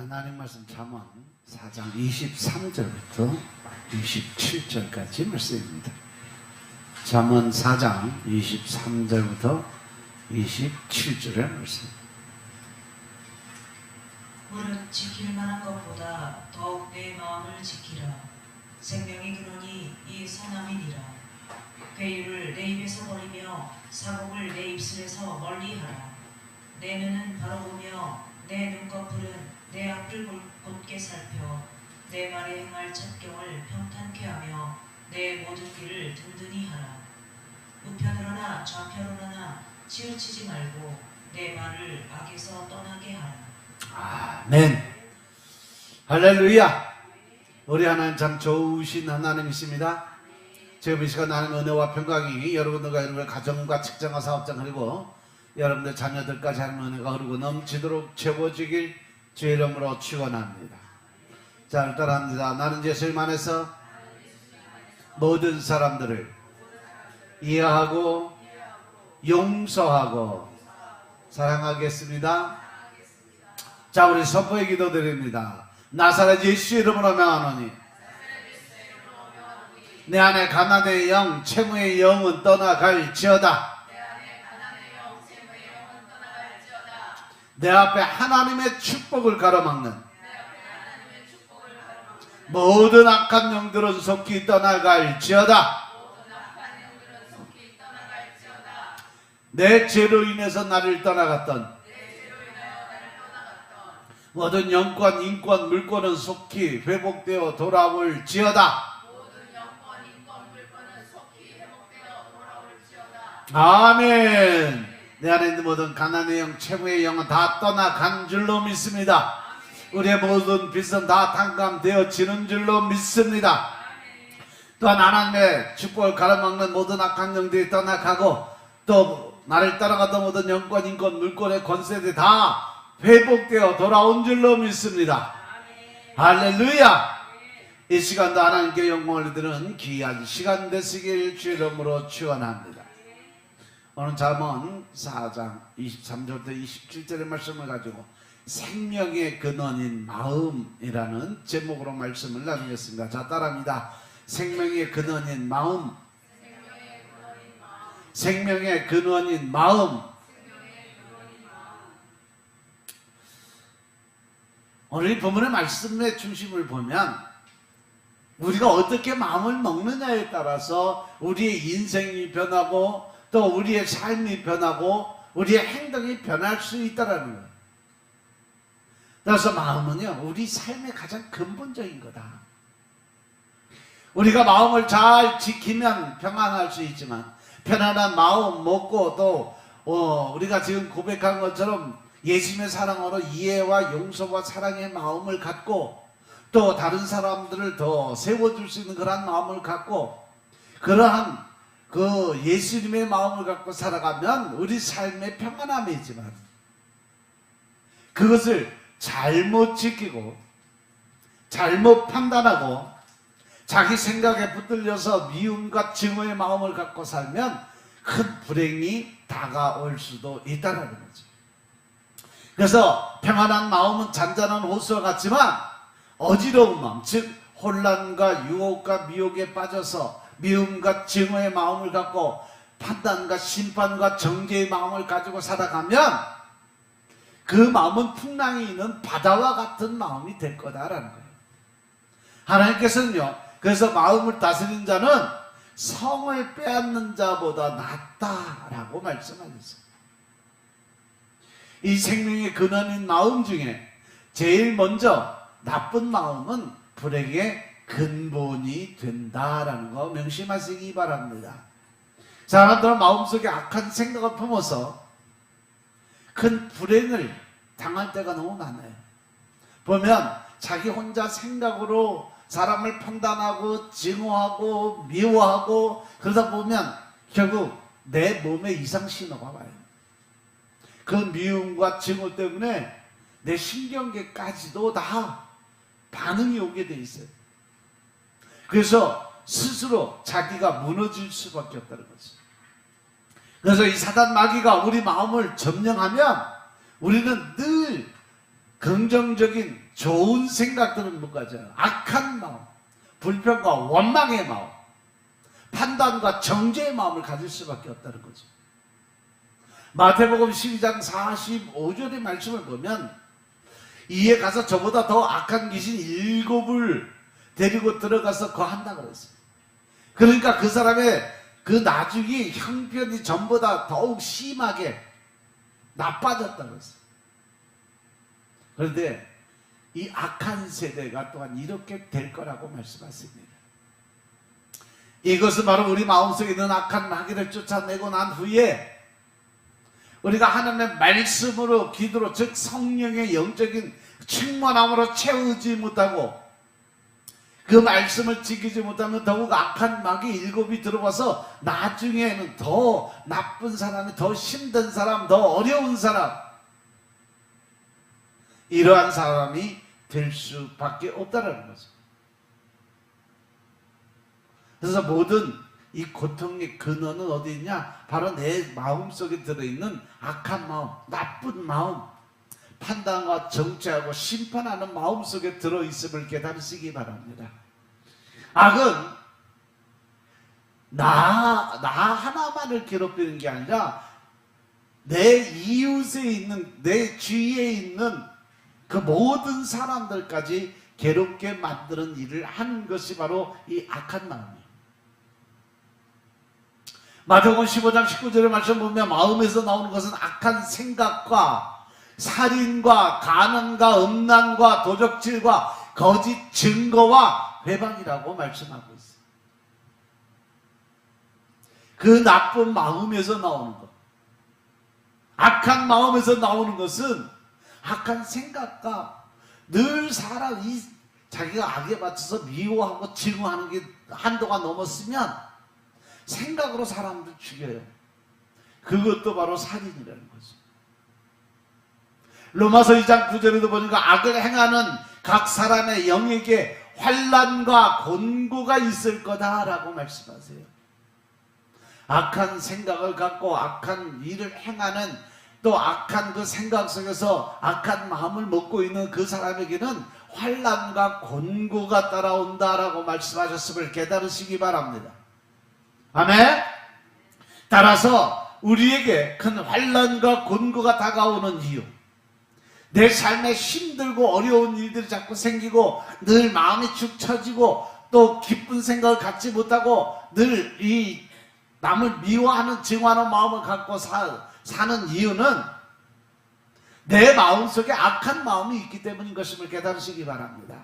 하나님 말씀 잠언 4장 23절부터 27절까지 말씀입니다. 잠언 4장 23절부터 27절의 말씀. 무릇 지킬 만한 것보다 더욱 내 마음을 지키라. 생명의 근원이 이 선함이니라. 괴유를 내 입에서 버리며 사곡을 내 입술에서 멀리하라. 내 눈은 바로 보며 내 눈꺼풀은 내 앞을 곧게 살펴 내 말에 행할 첩경을 평탄케 하며 내 모든 길을 든든히 하라. 우편으로나 좌편으로나 치우치지 말고 내 말을 악에서 떠나게 하라. 아멘. 할렐루야. 우리 하나님 참 좋으신 하나님이십니다. 지금 이 시간 하나님의 은혜와 평강이 여러분들과 여러분의 가정과 직장과 사업장 그리고 여러분들 자녀들까지 하나님의 은혜가 흐르고 넘치도록 채워지길 주의 이름으로 축원합니다. 자, 따라합니다. 나는 예수님 안에서 모든 사람들을 이해하고 용서하고 사랑하겠습니다. 자, 우리 선포의 기도 드립니다. 나사렛 예수 이름으로 명하노니 내 안에 가난의 영, 채무의 영은 떠나갈지어다. 내 앞에 하나님의 축복을 가로막는 모든 악한 영들은 속히 떠나갈지어다. 내 죄로 인해서 나를 떠나갔던 모든 영권, 인권, 물권은 속히 회복되어 돌아올지어다. 아멘. 내 안에 있는 모든 가난의 영, 채무의 영은 다 떠나간 줄로 믿습니다. 우리의 모든 빚은 다 탕감되어지는 줄로 믿습니다. 또한 하나님의 축복을 가로막는 모든 악한 영들이 떠나가고 또 나를 따라가던 모든 영권, 인권, 물권의 권세들이 다 회복되어 돌아온 줄로 믿습니다. 할렐루야. 이 시간도 하나님께 영광을 드리는 귀한 시간 되시길 주 이름으로 축원합니다. 오늘 잠언 4장 23절부터 27절의 말씀을 가지고 생명의 근원인 마음이라는 제목으로 말씀을 나누겠습니다. 자, 따라합니다. 생명의 근원인 마음. 생명의 근원인 마음. 오늘 이 본문의 말씀의 중심을 보면 우리가 어떻게 마음을 먹느냐에 따라서 우리의 인생이 변하고 또 우리의 삶이 변하고 우리의 행동이 변할 수 있다는 거예요. 그래서 마음은요, 우리 삶의 가장 근본적인 거다. 우리가 마음을 잘 지키면 평안할 수 있지만 편안한 마음 먹고 또 우리가 지금 고백한 것처럼 예수님의 사랑으로 이해와 용서와 사랑의 마음을 갖고 또 다른 사람들을 더 세워줄 수 있는 그러한 마음을 갖고 그러한 그 예수님의 마음을 갖고 살아가면 우리 삶의 평안함이 있지만 그것을 잘못 지키고 잘못 판단하고 자기 생각에 붙들려서 미움과 증오의 마음을 갖고 살면 큰 불행이 다가올 수도 있다는 거죠. 그래서 평안한 마음은 잔잔한 호수와 같지만 어지러운 마음, 즉 혼란과 유혹과 미혹에 빠져서 미움과 증오의 마음을 갖고 판단과 심판과 정죄의 마음을 가지고 살아가면 그 마음은 풍랑이 있는 바다와 같은 마음이 될 거다라는 거예요. 하나님께서는요, 그래서 마음을 다스리는 자는 성을 빼앗는 자보다 낫다라고 말씀하셨어요. 이 생명의 근원인 마음 중에 제일 먼저 나쁜 마음은 불행의 근본이 된다라는 거 명심하시기 바랍니다. 사람들은 마음속에 악한 생각을 품어서 큰 불행을 당할 때가 너무 많아요. 보면 자기 혼자 생각으로 사람을 판단하고 증오하고 미워하고 그러다 보면 결국 내 몸에 이상 신호가 와요. 그 미움과 증오 때문에 내 신경계까지도 다 반응이 오게 돼 있어요. 그래서 스스로 자기가 무너질 수밖에 없다는 거죠. 그래서 이 사단 마귀가 우리 마음을 점령하면 우리는 늘 그 긍정적인 좋은 생각들은 못 가져요. 악한 마음, 불평과 원망의 마음, 판단과 정죄의 마음을 가질 수밖에 없다는 거죠. 마태복음 12장 45절의 말씀을 보면 이에 가서 저보다 더 악한 귀신 7을 데리고 들어가서 거한다고 그랬어요. 그러니까 그 사람의 그 나중이 형편이 전보다 더욱 심하게 나빠졌다고 했어요. 그런데 이 악한 세대가 또한 이렇게 될 거라고 말씀하십니다. 이것은 바로 우리 마음속에 있는 악한 마귀를 쫓아내고 난 후에 우리가 하나님의 말씀으로 기도로 즉 성령의 영적인 충만함으로 채우지 못하고 그 말씀을 지키지 못하면 더욱 악한 마귀 7이 들어와서 나중에는 더 나쁜 사람이 더 힘든 사람 더 어려운 사람 이러한 사람이 될 수밖에 없다는 거죠. 그래서 모든 이 고통의 근원은 어디 있냐? 바로 내 마음속에 들어있는 악한 마음, 나쁜 마음, 판단과 정죄하고 심판하는 마음속에 들어있음을 깨달으시기 바랍니다. 악은 나 하나만을 괴롭히는 게 아니라 내 이웃에 있는, 내 주위에 있는 그 모든 사람들까지 괴롭게 만드는 일을 하는 것이 바로 이 악한 마음이에요. 마태복음 15장 19절의 말씀 보면 마음에서 나오는 것은 악한 생각과 살인과 간음과 음란과 도적질과 거짓 증거와 회방이라고 말씀하고 있어요. 그 나쁜 마음에서 나오는 것, 악한 마음에서 나오는 것은 악한 생각과 늘 사람이 자기가 악에 맞춰서 미워하고 증오하는 게 한도가 넘었으면 생각으로 사람들 죽여요. 그것도 바로 살인이라는 거죠. 로마서 2장 9절에도 보니까 악을 행하는 각 사람의 영에게 환난과 곤고가 있을 거다라고 말씀하세요. 악한 생각을 갖고 악한 일을 행하는 또 악한 그 생각 속에서 악한 마음을 먹고 있는 그 사람에게는 환난과 곤고가 따라온다라고 말씀하셨음을 깨달으시기 바랍니다. 아멘. 따라서 우리에게 큰 환난과 곤고가 다가오는 이유, 내 삶에 힘들고 어려운 일들이 자꾸 생기고 늘 마음이 축 처지고 또 기쁜 생각을 갖지 못하고 늘 이 남을 미워하는 증오하는 마음을 갖고 사는 이유는 내 마음속에 악한 마음이 있기 때문인 것임을 깨달으시기 바랍니다.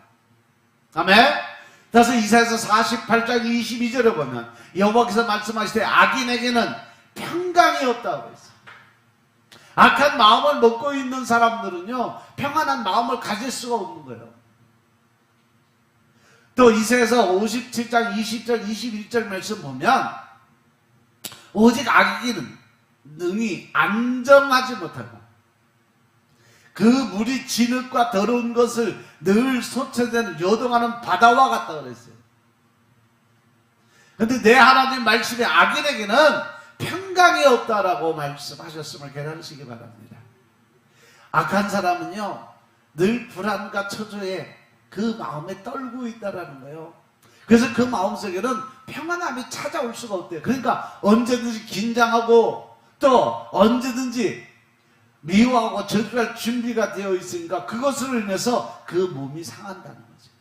아멘. 그래서 이사야서 48장 22절에 보면 여호와께서 말씀하시되 악인에게는 평강이 없다고 했어요. 악한 마음을 먹고 있는 사람들은요 평안한 마음을 가질 수가 없는 거예요. 또 이사야서 57장 20절 21절 말씀 보면 오직 악인은 능히 안정하지 못하고 그 물이 진흙과 더러운 것을 늘 소체되는 요동하는 바다와 같다 그랬어요. 그런데 내 하나님 말씀에 악인에게는 평강이 없다라고 말씀하셨음을 깨달으시기 바랍니다. 악한 사람은요 늘 불안과 초조에 그 마음에 떨고 있다라는 거예요. 그래서 그 마음속에는 평안함이 찾아올 수가 없대요. 그러니까 언제든지 긴장하고 또 언제든지 미워하고 저주할 준비가 되어 있으니까 그것으로 인해서 그 몸이 상한다는 거죠.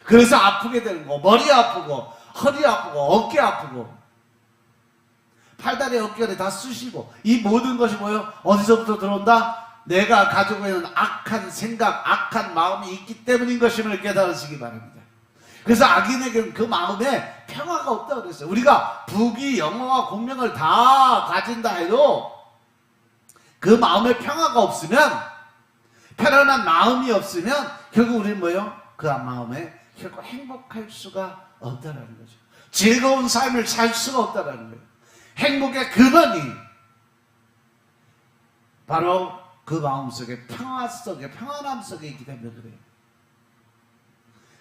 그래서 아프게 되는 거, 머리 아프고 허리 아프고 어깨 아프고 팔다리 어깨를 다 쑤시고 이 모든 것이 뭐예요? 어디서부터 들어온다? 내가 가지고 있는 악한 생각, 악한 마음이 있기 때문인 것임을 깨달으시기 바랍니다. 그래서 악인에게는 그 마음에 평화가 없다고 그랬어요. 우리가 부귀, 영화와 공명을 다 가진다 해도 그 마음에 평화가 없으면, 편안한 마음이 없으면 결국 우리는 뭐예요? 그 마음에 결국 행복할 수가 없다는 거죠. 즐거운 삶을 살 수가 없다는 거예요. 행복의 근원이 바로 그 마음속에 평화 속에 평안함 속에 있기 때문에 그래요.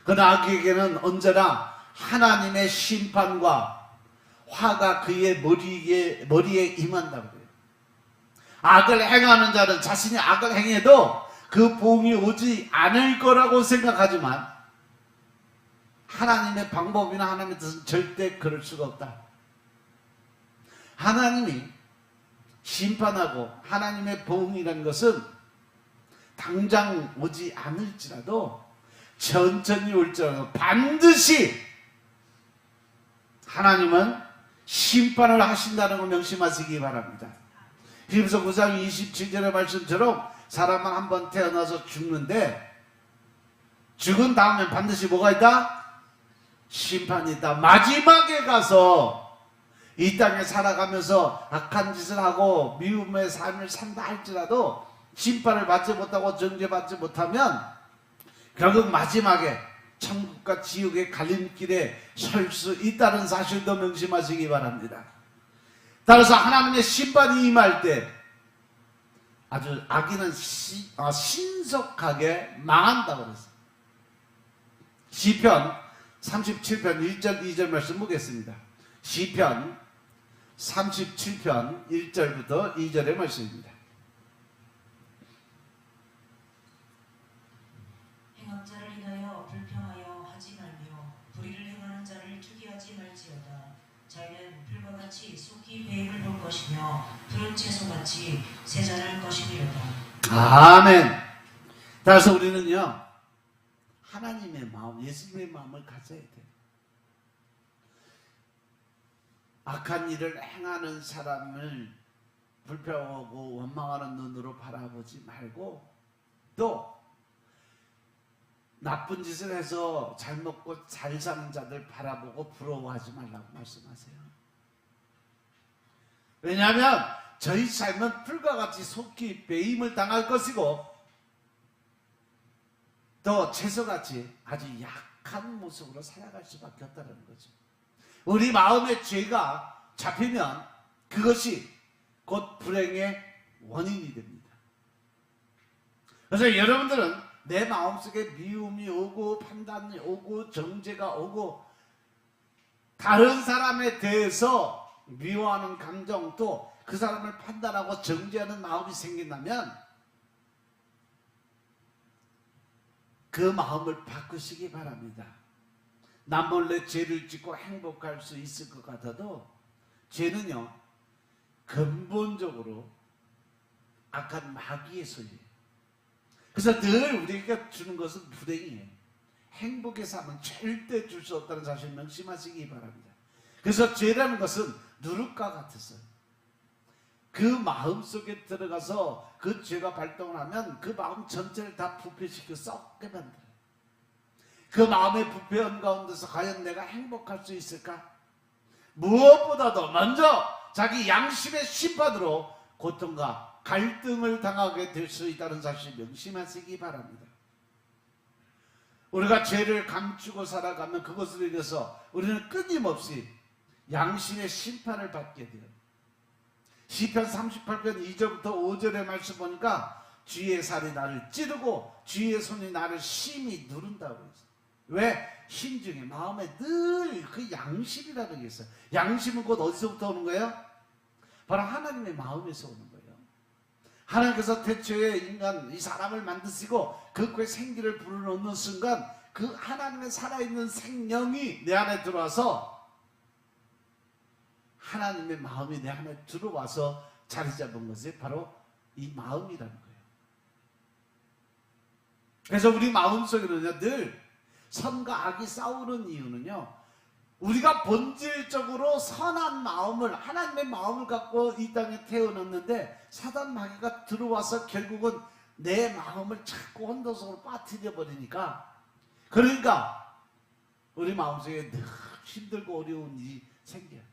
그러나 악에게는 언제나 하나님의 심판과 화가 그의 머리에 임한다고 그래요. 악을 행하는 자는 자신이 악을 행해도 그 보응이 오지 않을 거라고 생각하지만 하나님의 방법이나 하나님의 뜻은 절대 그럴 수가 없다. 하나님이 심판하고 하나님의 보응이라는 것은 당장 오지 않을지라도 천천히 올지라도 반드시 하나님은 심판을 하신다는 걸 명심하시기 바랍니다. 히브리서 9장 27절의 말씀처럼 사람은 한번 태어나서 죽는데 죽은 다음에 반드시 뭐가 있다? 심판이 있다. 마지막에 가서 이 땅에 살아가면서 악한 짓을 하고 미움의 삶을 산다 할지라도 심판을 받지 못하고 정죄받지 못하면 결국 마지막에 천국과 지옥의 갈림길에 설 수 있다는 사실도 명심하시기 바랍니다. 따라서 하나님의 심판이 임할 때 아주 악인은 신속하게 망한다고 그랬어요. 시편 37편 1절 2절 말씀 보겠습니다. 시편 37편 1절부터 2절의 말씀입니다. 행악자를 인하여 불평하여 하지 말며 불의를 행하는 자를 투기하지 말지어다. 자기는 불과 같이 속히 배임을 볼 것이며 푸른 채소같이 세잔할 것이니로다. 아멘. 따라서 우리는요 하나님의 마음, 예수님의 마음을 가져야 돼요. 악한 일을 행하는 사람을 불평하고 원망하는 눈으로 바라보지 말고 또 나쁜 짓을 해서 잘 먹고 잘 사는 자들 바라보고 부러워하지 말라고 말씀하세요. 왜냐하면 저희 삶은 불과 같이 속히 배임을 당할 것이고 또 채소같이 아주 약한 모습으로 살아갈 수밖에 없다는 거죠. 우리 마음의 죄가 잡히면 그것이 곧 불행의 원인이 됩니다. 그래서 여러분들은 내 마음속에 미움이 오고 판단이 오고 정죄가 오고 다른 사람에 대해서 미워하는 감정 또 그 사람을 판단하고 정죄하는 마음이 생긴다면 그 마음을 바꾸시기 바랍니다. 남몰래 죄를 짓고 행복할 수 있을 것 같아도 죄는요 근본적으로 악한 마귀의 소리예요. 그래서 늘 우리가 주는 것은 불행이에요. 행복의 삶은 절대 줄 수 없다는 사실 명심하시기 바랍니다. 그래서 죄라는 것은 누룩과 같았어요. 그 마음 속에 들어가서 그 죄가 발동을 하면 그 마음 전체를 다 부패시켜 썩게 만들어요. 그 마음의 부패한 가운데서 과연 내가 행복할 수 있을까? 무엇보다도 먼저 자기 양심의 심판으로 고통과 갈등을 당하게 될 수 있다는 사실 명심하시기 바랍니다. 우리가 죄를 감추고 살아가면 그것으로 인해서 우리는 끊임없이 양심의 심판을 받게 돼요. 시편 38편 2절부터 5절의 말씀 보니까 주의 살이 나를 찌르고 주의 손이 나를 심히 누른다고 했어요. 왜? 심중에 마음에 늘 그 양심이라는 게 있어요. 양심은 곧 어디서부터 오는 거예요? 바로 하나님의 마음에서 오는 거예요. 하나님께서 태초에 인간 이 사람을 만드시고 그 코에 생기를 불어넣는 순간 그 하나님의 살아있는 생명이 내 안에 들어와서 하나님의 마음이 내 안에 들어와서 자리 잡은 것이 바로 이 마음이라는 거예요. 그래서 우리 마음속에는요 늘 선과 악이 싸우는 이유는요 우리가 본질적으로 선한 마음을 하나님의 마음을 갖고 이 땅에 태어났는데 사단 마귀가 들어와서 결국은 내 마음을 자꾸 혼돈속으로 빠뜨려 버리니까 그러니까 우리 마음속에 늘 힘들고 어려운 일이 생겨요.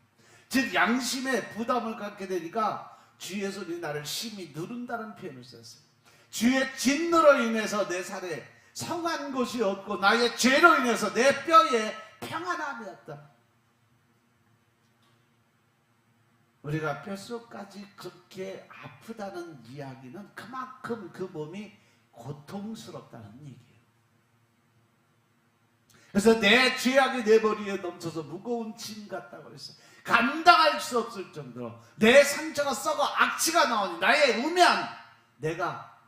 즉 양심에 부담을 갖게 되니까 주의 손이 나를 심히 누른다는 표현을 썼어요. 주의 진노로 인해서 내 살에 성한 것이 없고 나의 죄로 인해서 내 뼈에 평안함이 없다. 우리가 뼛속까지 그렇게 아프다는 이야기는 그만큼 그 몸이 고통스럽다는 얘기예요. 그래서 내 죄악이 내 머리에 넘쳐서 무거운 짐 같다고 그랬어요. 감당할 수 없을 정도로 내 상처가 썩어 악취가 나오니 나의 우면 내가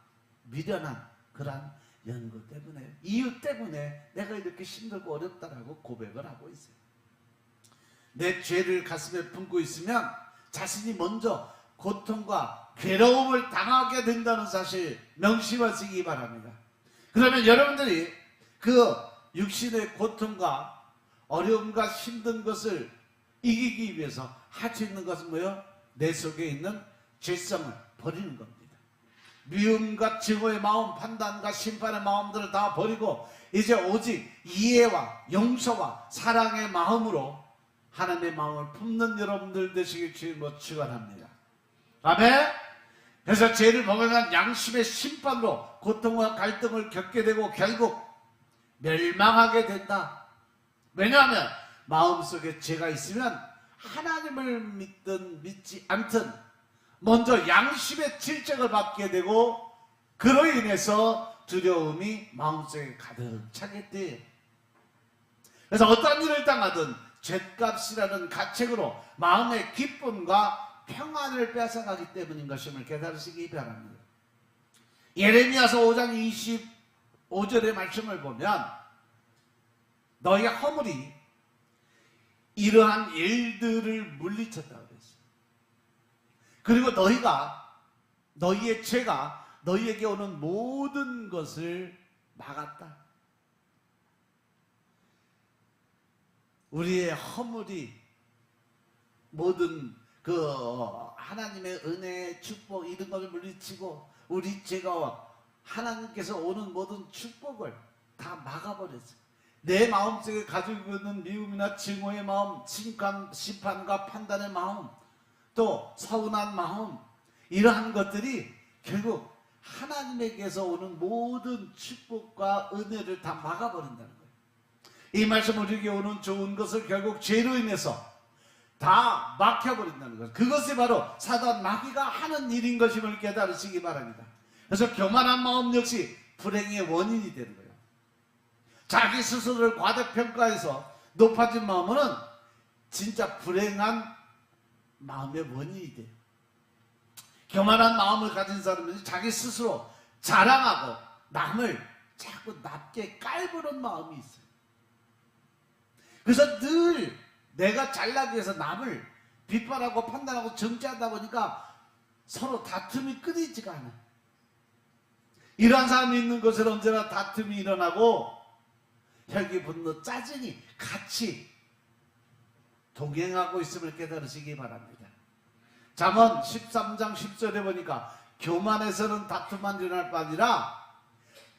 미련한 그러한 연구 때문에, 이유 때문에 내가 이렇게 힘들고 어렵다라고 고백을 하고 있어요. 내 죄를 가슴에 품고 있으면 자신이 먼저 고통과 괴로움을 당하게 된다는 사실 명심하시기 바랍니다. 그러면 여러분들이 그 육신의 고통과 어려움과 힘든 것을 이기기 위해서 할 수 있는 것은 뭐예요? 내 속에 있는 죄성을 버리는 겁니다. 미움과 증오의 마음, 판단과 심판의 마음들을 다 버리고 이제 오직 이해와 용서와 사랑의 마음으로 하나님의 마음을 품는 여러분들 되시길 주님으로 축원합니다. 아멘. 그래서 죄를 범하면 양심의 심판으로 고통과 갈등을 겪게 되고 결국 멸망하게 된다. 왜냐하면 마음속에 죄가 있으면 하나님을 믿든 믿지 않든 먼저 양심의 질책을 받게 되고 그로 인해서 두려움이 마음속에 가득 차게 돼요. 그래서 어떤 일을 당하든 죗값이라는 가책으로 마음의 기쁨과 평안을 뺏어가기 때문인 것임을 깨달으시기 바랍니다. 예레미야서 5장 25절의 말씀을 보면 너희 허물이 이러한 일들을 물리쳤다고 그랬어요. 그리고 너희의 죄가 너희에게 오는 모든 것을 막았다. 우리의 허물이 모든 그 하나님의 은혜, 축복 이런 것을 물리치고 우리 죄가 하나님께서 오는 모든 축복을 다 막아버렸어요. 내 마음속에 가지고 있는 미움이나 증오의 마음, 심판과 판단의 마음, 또 서운한 마음, 이러한 것들이 결국 하나님에게서 오는 모든 축복과 은혜를 다 막아버린다는 거예요. 이 말씀 우리에게 오는 좋은 것을 결국 죄로 인해서 다 막혀버린다는 거예요. 그것이 바로 사단 마귀가 하는 일인 것임을 깨달으시기 바랍니다. 그래서 교만한 마음 역시 불행의 원인이 되는 거예요. 자기 스스로를 과대평가해서 높아진 마음은 진짜 불행한 마음의 원인이 돼요. 교만한 마음을 가진 사람은 자기 스스로 자랑하고 남을 자꾸 낮게 깔보는 마음이 있어요. 그래서 늘 내가 잘나기 위해서 남을 비판하고 판단하고 정죄하다 보니까 서로 다툼이 끊이지가 않아요. 이러한 사람이 있는 곳에 언제나 다툼이 일어나고 혈기, 분노, 짜증이 같이 동행하고 있음을 깨달으시기 바랍니다. 잠언 13장 10절에 보니까 교만에서는 다툼만 일어날 뿐 아니라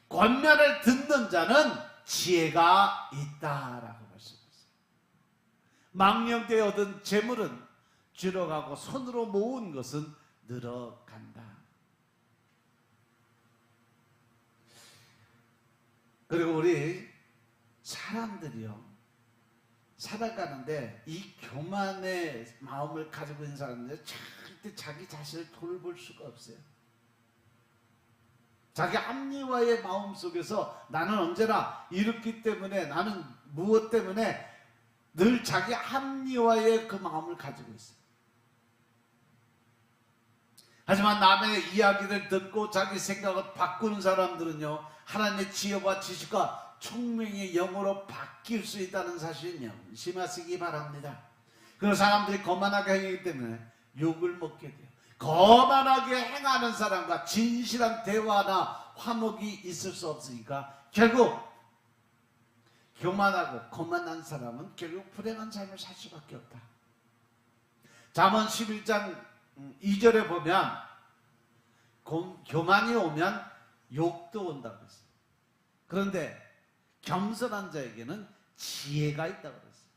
권면을 듣는 자는 지혜가 있다라고 말씀했어요. 망령 때 얻은 재물은 줄어가고 손으로 모은 것은 늘어간다. 그리고 우리 사람들이요, 살아가는데 이 교만의 마음을 가지고 있는 사람들은 절대 자기 자신을 돌볼 수가 없어요. 자기 합리화의 마음 속에서 나는 언제나 이렇기 때문에, 나는 무엇 때문에 늘 자기 합리화의 그 마음을 가지고 있어요. 하지만 남의 이야기를 듣고 자기 생각을 바꾸는 사람들은요, 하나님의 지혜와 지식과 총명의 영으로 바뀔 수 있다는 사실을 명심하시기 바랍니다. 그런 사람들이 거만하게 행하기 때문에 욕을 먹게 돼요. 거만하게 행하는 사람과 진실한 대화나 화목이 있을 수 없으니까 결국 교만하고 거만한 사람은 결국 불행한 삶을 살 수밖에 없다. 잠언 11장 2절에 보면 교만이 오면 욕도 온다고 했어요. 그런데 겸손한 자에게는 지혜가 있다고 그랬어요.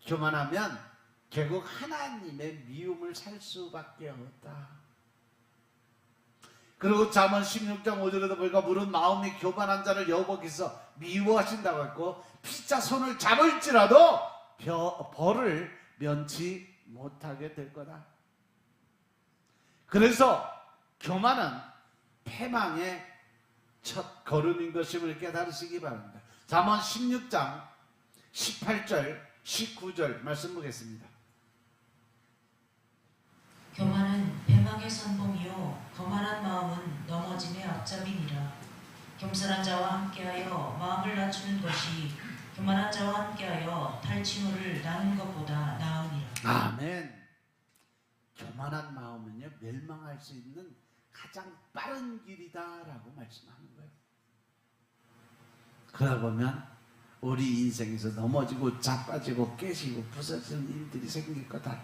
교만하면 결국 하나님의 미움을 살 수밖에 없다. 그리고 잠언 16장 5절에도 보니까 물은 마음이 교만한 자를 여호와께서 미워하신다고 했고 피차 손을 잡을지라도 벌을 면치 못하게 될 거다. 그래서 교만은 패망의 첫 걸음인 것임을 깨달으시기 바랍니다. 잠언 16장 18절 19절 말씀 보겠습니다. 교만은 패망의 선봉이요 거만한 마음은 넘어짐 겸손한 자와 함께하여 마음을 낮추는 것이 교만한 자와 함께하여 탈취물을 나눈 것보다 나으니라. 아멘. 교만한 마음은요, 멸망할 수 있는 가장 빠른 길이다라고 말씀하는 거예요. 그러다 보면 우리 인생에서 넘어지고 자빠지고 깨지고 부서지는 일들이 생길 거다.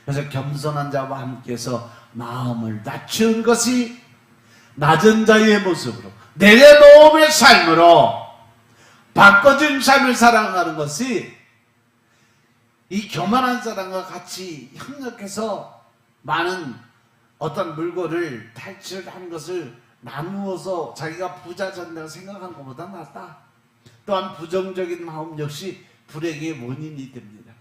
그래서 겸손한 자와 함께해서 마음을 낮춘 것이 낮은 자의 모습으로 내려놓음의 삶으로 바꿔준 삶을 살아가는 것이 이 교만한 사람과 같이 협력해서 많은 어떤 물건을 탈취하는 것을 나누어서 자기가 부자 된다고 생각하는 것보다 낫다. 또한 부정적인 마음 역시 불행의 원인이 됩니다.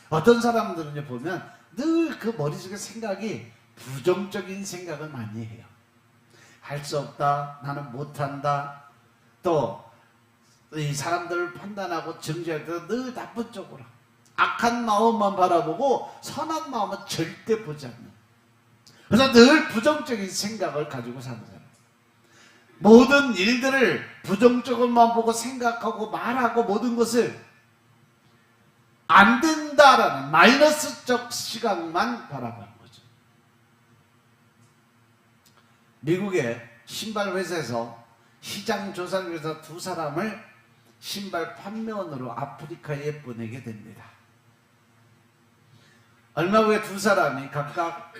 어떤 사람들은 보면 늘 그 머릿속에 생각이 부정적인 생각을 많이 해요. 할 수 없다, 나는 못한다, 또 이 사람들을 판단하고 정죄할 때 늘 나쁜 쪽으로 악한 마음만 바라보고 선한 마음은 절대 보지 않는, 그래서 늘 부정적인 생각을 가지고 사는 사람, 모든 일들을 부정적으로만 보고 생각하고 말하고 모든 것을 안 된다라는 마이너스적 시각만 바라보는 거죠. 미국의 신발 회사에서 시장 조사를 위해서 두 사람을 신발 판매원으로 아프리카에 보내게 됩니다. 얼마 후에 두 사람이 각각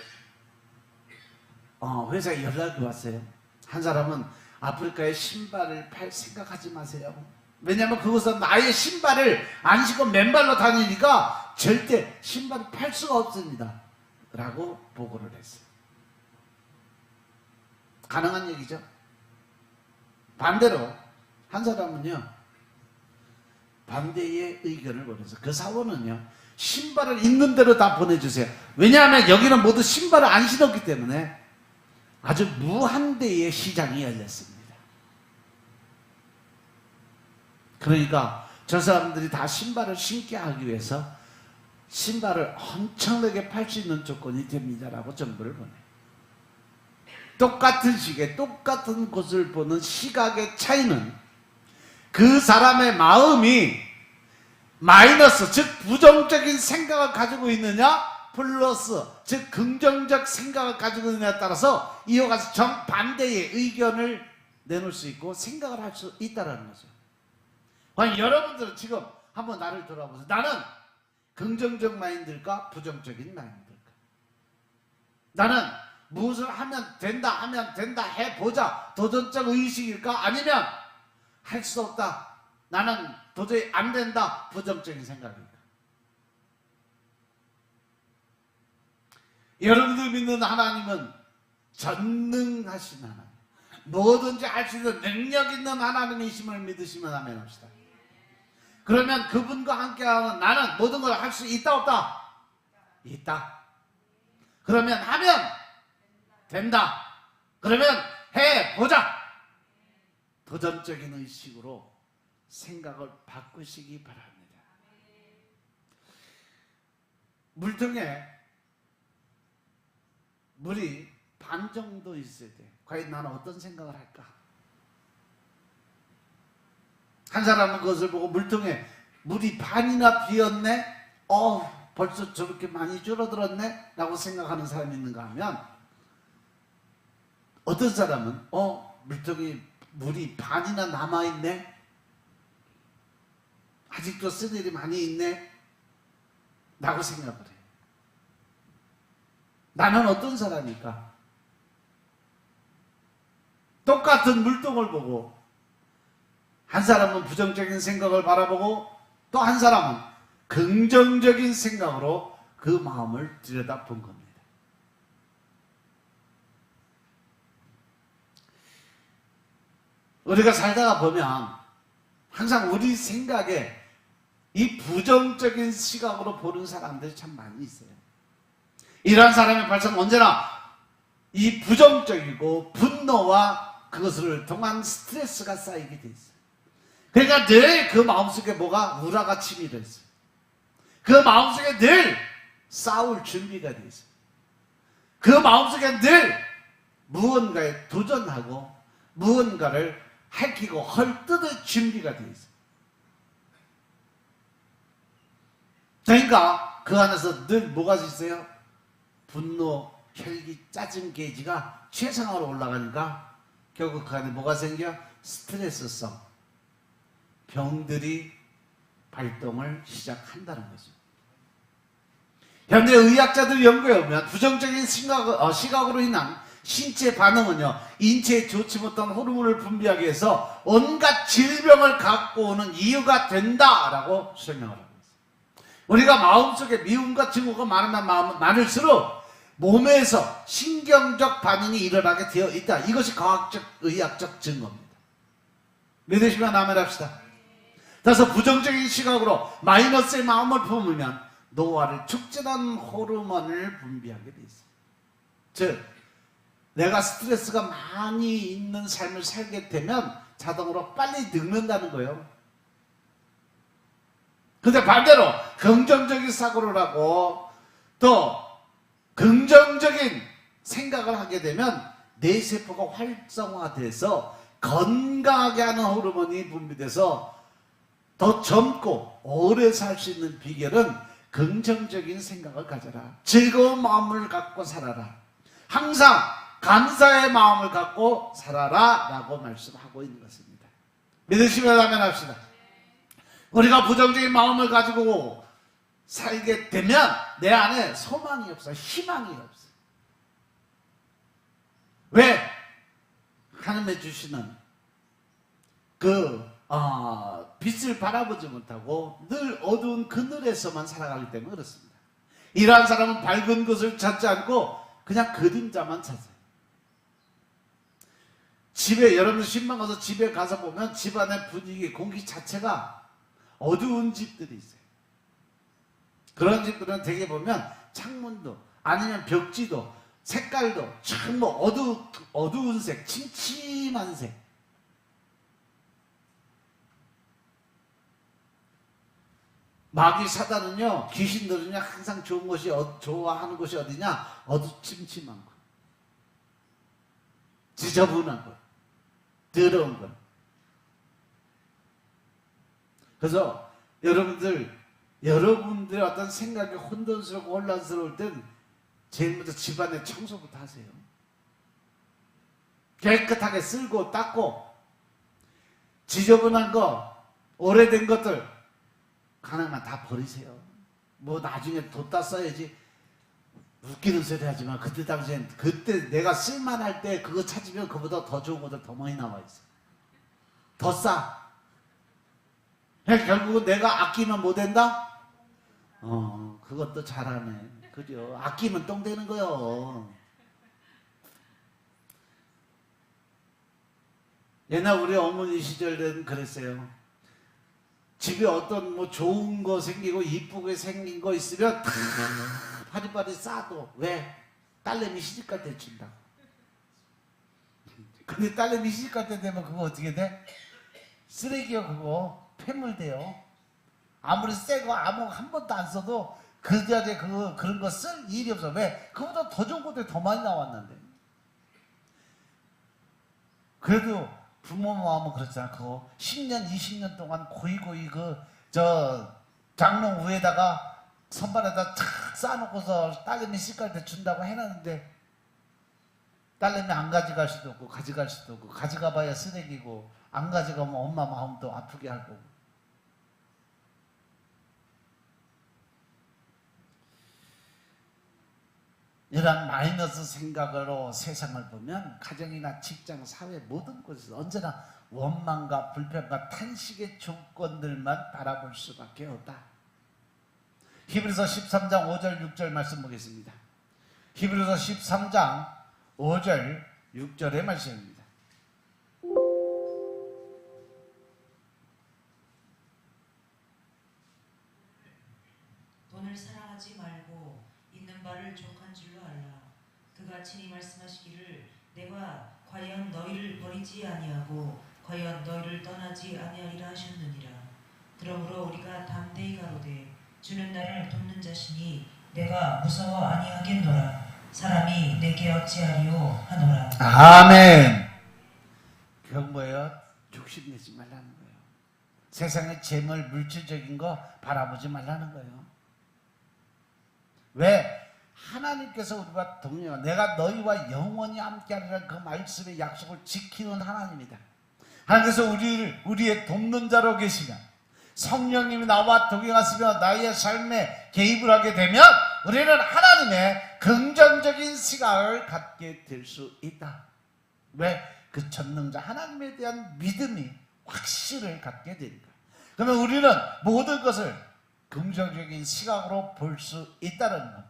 회사에 연락이 왔어요. 한 사람은 아프리카에 신발을 팔 생각하지 마세요. 왜냐하면 그것은 나의 신발을 안 신고 맨발로 다니니까 절대 신발을 팔 수가 없습니다. 라고 보고를 했어요. 가능한 얘기죠. 반대로 한 사람은요, 반대의 의견을 보내서 그 사원은요, 신발을 있는 대로 다 보내주세요. 왜냐하면 여기는 모두 신발을 안 신었기 때문에 아주 무한대의 시장이 열렸습니다. 그러니까 저 사람들이 다 신발을 신게 하기 위해서 신발을 엄청나게 팔 수 있는 조건이 됩니다라고 정보를 보내요. 똑같은 시기에 똑같은 곳을 보는 시각의 차이는 그 사람의 마음이 마이너스, 즉 부정적인 생각을 가지고 있느냐, 플러스, 즉 긍정적 생각을 가지고 있느냐에 따라서 이와 같이 정반대의 의견을 내놓을 수 있고 생각을 할 수 있다는 거죠. 과연 여러분들은 지금 한번 나를 돌아보세요. 나는 긍정적 마인드일까, 부정적인 마인드일까? 나는 무엇을 하면 된다 해보자, 도전적 의식일까? 아니면 할 수 없다, 나는 도저히 안 된다, 부정적인 생각입니다. 여러분들 믿는 하나님은 전능하신 하나님, 뭐든지 할 수 있는 능력 있는 하나님이심을 믿으시면 아멘 합시다. 그러면 그분과 함께하는 나는 모든 걸 할 수 있다 없다? 있다. 그러면 하면 된다. 그러면 해보자. 도전적인 의식으로 생각을 바꾸시기 바랍니다. 물통에 물이 반 정도 있어야 돼. 과연 나는 어떤 생각을 할까? 한 사람은 그것을 보고 물통에 물이 반이나 비었네? 벌써 저렇게 많이 줄어들었네? 라고 생각하는 사람이 있는가 하면, 어떤 사람은 물통에 물이 반이나 남아있네? 아직도 쓸 일이 많이 있네? 라고 생각을 해요. 나는 어떤 사람일까? 똑같은 물통을 보고 한 사람은 부정적인 생각을 바라보고 또 한 사람은 긍정적인 생각으로 그 마음을 들여다본 겁니다. 우리가 살다가 보면 항상 우리 생각에 이 부정적인 시각으로 보는 사람들이 참 많이 있어요. 이러한 사람의 발성은 언제나 이 부정적이고 분노와 그것을 통한 스트레스가 쌓이게 돼 있어요. 그러니까 늘 그 마음속에 뭐가 우라가 치밀어 있어요. 그 마음속에 늘 싸울 준비가 돼 있어요. 그 마음속에 늘 무언가에 도전하고 무언가를 밝히고 헐뜯을 준비가 되어 있어요. 그러니까 그 안에서 늘 뭐가 있어요? 분노, 혈기, 짜증 게이지가 최상으로 올라가니까 결국 그 안에 뭐가 생겨? 스트레스성 병들이 발동을 시작한다는 거죠. 현대 의학자들 연구에 보면 부정적인 시각으로 인한 신체 반응은요, 인체에 좋지 못한 호르몬을 분비하기 위해서 온갖 질병을 갖고 오는 이유가 된다라고 설명을 하고 있어요. 우리가 마음속에 미움과 증오가 많을수록 몸에서 신경적 반응이 일어나게 되어 있다. 이것이 과학적, 의학적 증거입니다. 믿으시면 아멘 합시다. 따라서 부정적인 시각으로 마이너스의 마음을 품으면 노화를 촉진하는 호르몬을 분비하게 돼 있어요. 즉, 내가 스트레스가 많이 있는 삶을 살게 되면 자동으로 빨리 늙는다는 거예요. 근데 반대로 긍정적인 사고를 하고 또 긍정적인 생각을 하게 되면 뇌세포가 활성화돼서 건강하게 하는 호르몬이 분비돼서 더 젊고 오래 살 수 있는 비결은 긍정적인 생각을 가져라. 즐거운 마음을 갖고 살아라. 항상 감사의 마음을 갖고 살아라 라고 말씀하고 있는 것입니다. 믿으시면 아멘 합시다. 우리가 부정적인 마음을 가지고 살게 되면 내 안에 소망이 없어, 희망이 없어. 왜? 하나님의 주시는 빛을 바라보지 못하고 늘 어두운 그늘에서만 살아가기 때문에 그렇습니다. 이러한 사람은 밝은 것을 찾지 않고 그냥 그림자만 찾아요. 집에, 여러분들 신방 가서 집에 가서 보면 집안의 분위기, 공기 자체가 어두운 집들이 있어요. 그런 집들은 대개 보면 창문도 아니면 벽지도 색깔도 참 어두운 색, 침침한 색. 마귀 사단은요, 귀신들은요 항상 좋은 것이 좋아하는 것이 어디냐? 어두침침한 거, 지저분한 거, 더러운 거. 그래서 여러분들의 어떤 생각이 혼돈스럽고 혼란스러울 땐 제일 먼저 집안의 청소부터 하세요. 깨끗하게 쓸고 닦고 지저분한 거, 오래된 것들 가능하면 다 버리세요. 뭐 나중에 뒀다 써야지. 웃기는 소리 하지만 그때 당시엔 그때 내가 쓸만할 때 그거 찾으면 그보다 더 좋은 것들 더 많이 나와 있어. 더 싸. 결국은 내가 아끼면 뭐 된다? 그것도 잘하네. 그죠? 아끼면 똥 되는 거요. 옛날 우리 어머니 시절에는 그랬어요. 집에 어떤 뭐 좋은 거 생기고 이쁘게 생긴 거 있으면 다 파리파리 싸도. 왜? 딸내미 시집갈 때 준다고. 근데 딸내미 시집갈 때 되면 그거 어떻게 돼? 쓰레기요. 그거 폐물돼요. 아무리 새거 아무 한 번도 안 써도 그 자리에 그런 거 쓸 일이 없어. 왜? 그보다 더 좋은 것들이 더 많이 나왔는데. 그래도 부모 마음은 그렇잖아. 그거 10년 20년 동안 고이고이 장롱 위에다가 선반에다 착 쌓아놓고서 딸내미 시집갈 때 준다고 해놨는데 딸내미 안 가져갈 수도 없고 가져갈 수도 없고, 가져가봐야 쓰레기고 안 가져가면 엄마 마음도 아프게 할 거고. 이런 마이너스 생각으로 세상을 보면 가정이나 직장, 사회 모든 곳에서 언제나 원망과 불평과 탄식의 조건들만 바라볼 수밖에 없다. 히브리서 13장 5절 6절 말씀 보겠습니다. 히브리서 13장 5절 6절의 말씀입니다. 돈을 사랑하지 말고 있는 바를 족한 줄로 알라. 그가 친히 말씀하시기를 내가 과연 너희를 버리지 아니하고 과연 너희를 떠나지 아니하리라 하셨느니라. 그러므로 우리가 담대히 가로되 주는 나를 돕는 자시니 내가 무서워 아니하겠노라. 사람이 내게 어찌하리요 하노라. 아멘. 그건 뭐예요? 욕심내지 말라는 거예요. 세상의 재물, 물질적인 거 바라보지 말라는 거예요. 왜? 하나님께서 우리와 동행하고 내가 너희와 영원히 함께하리라는 그 말씀의 약속을 지키는 하나님이다. 하나님께서 우리의 돕는 자로 계시면 성령님이 나와 동행하시며 나의 삶에 개입을 하게 되면 우리는 하나님의 긍정적인 시각을 갖게 될 수 있다. 왜? 그 전능자 하나님에 대한 믿음이 확신을 갖게 되니까. 그러면 우리는 모든 것을 긍정적인 시각으로 볼 수 있다는 겁니다.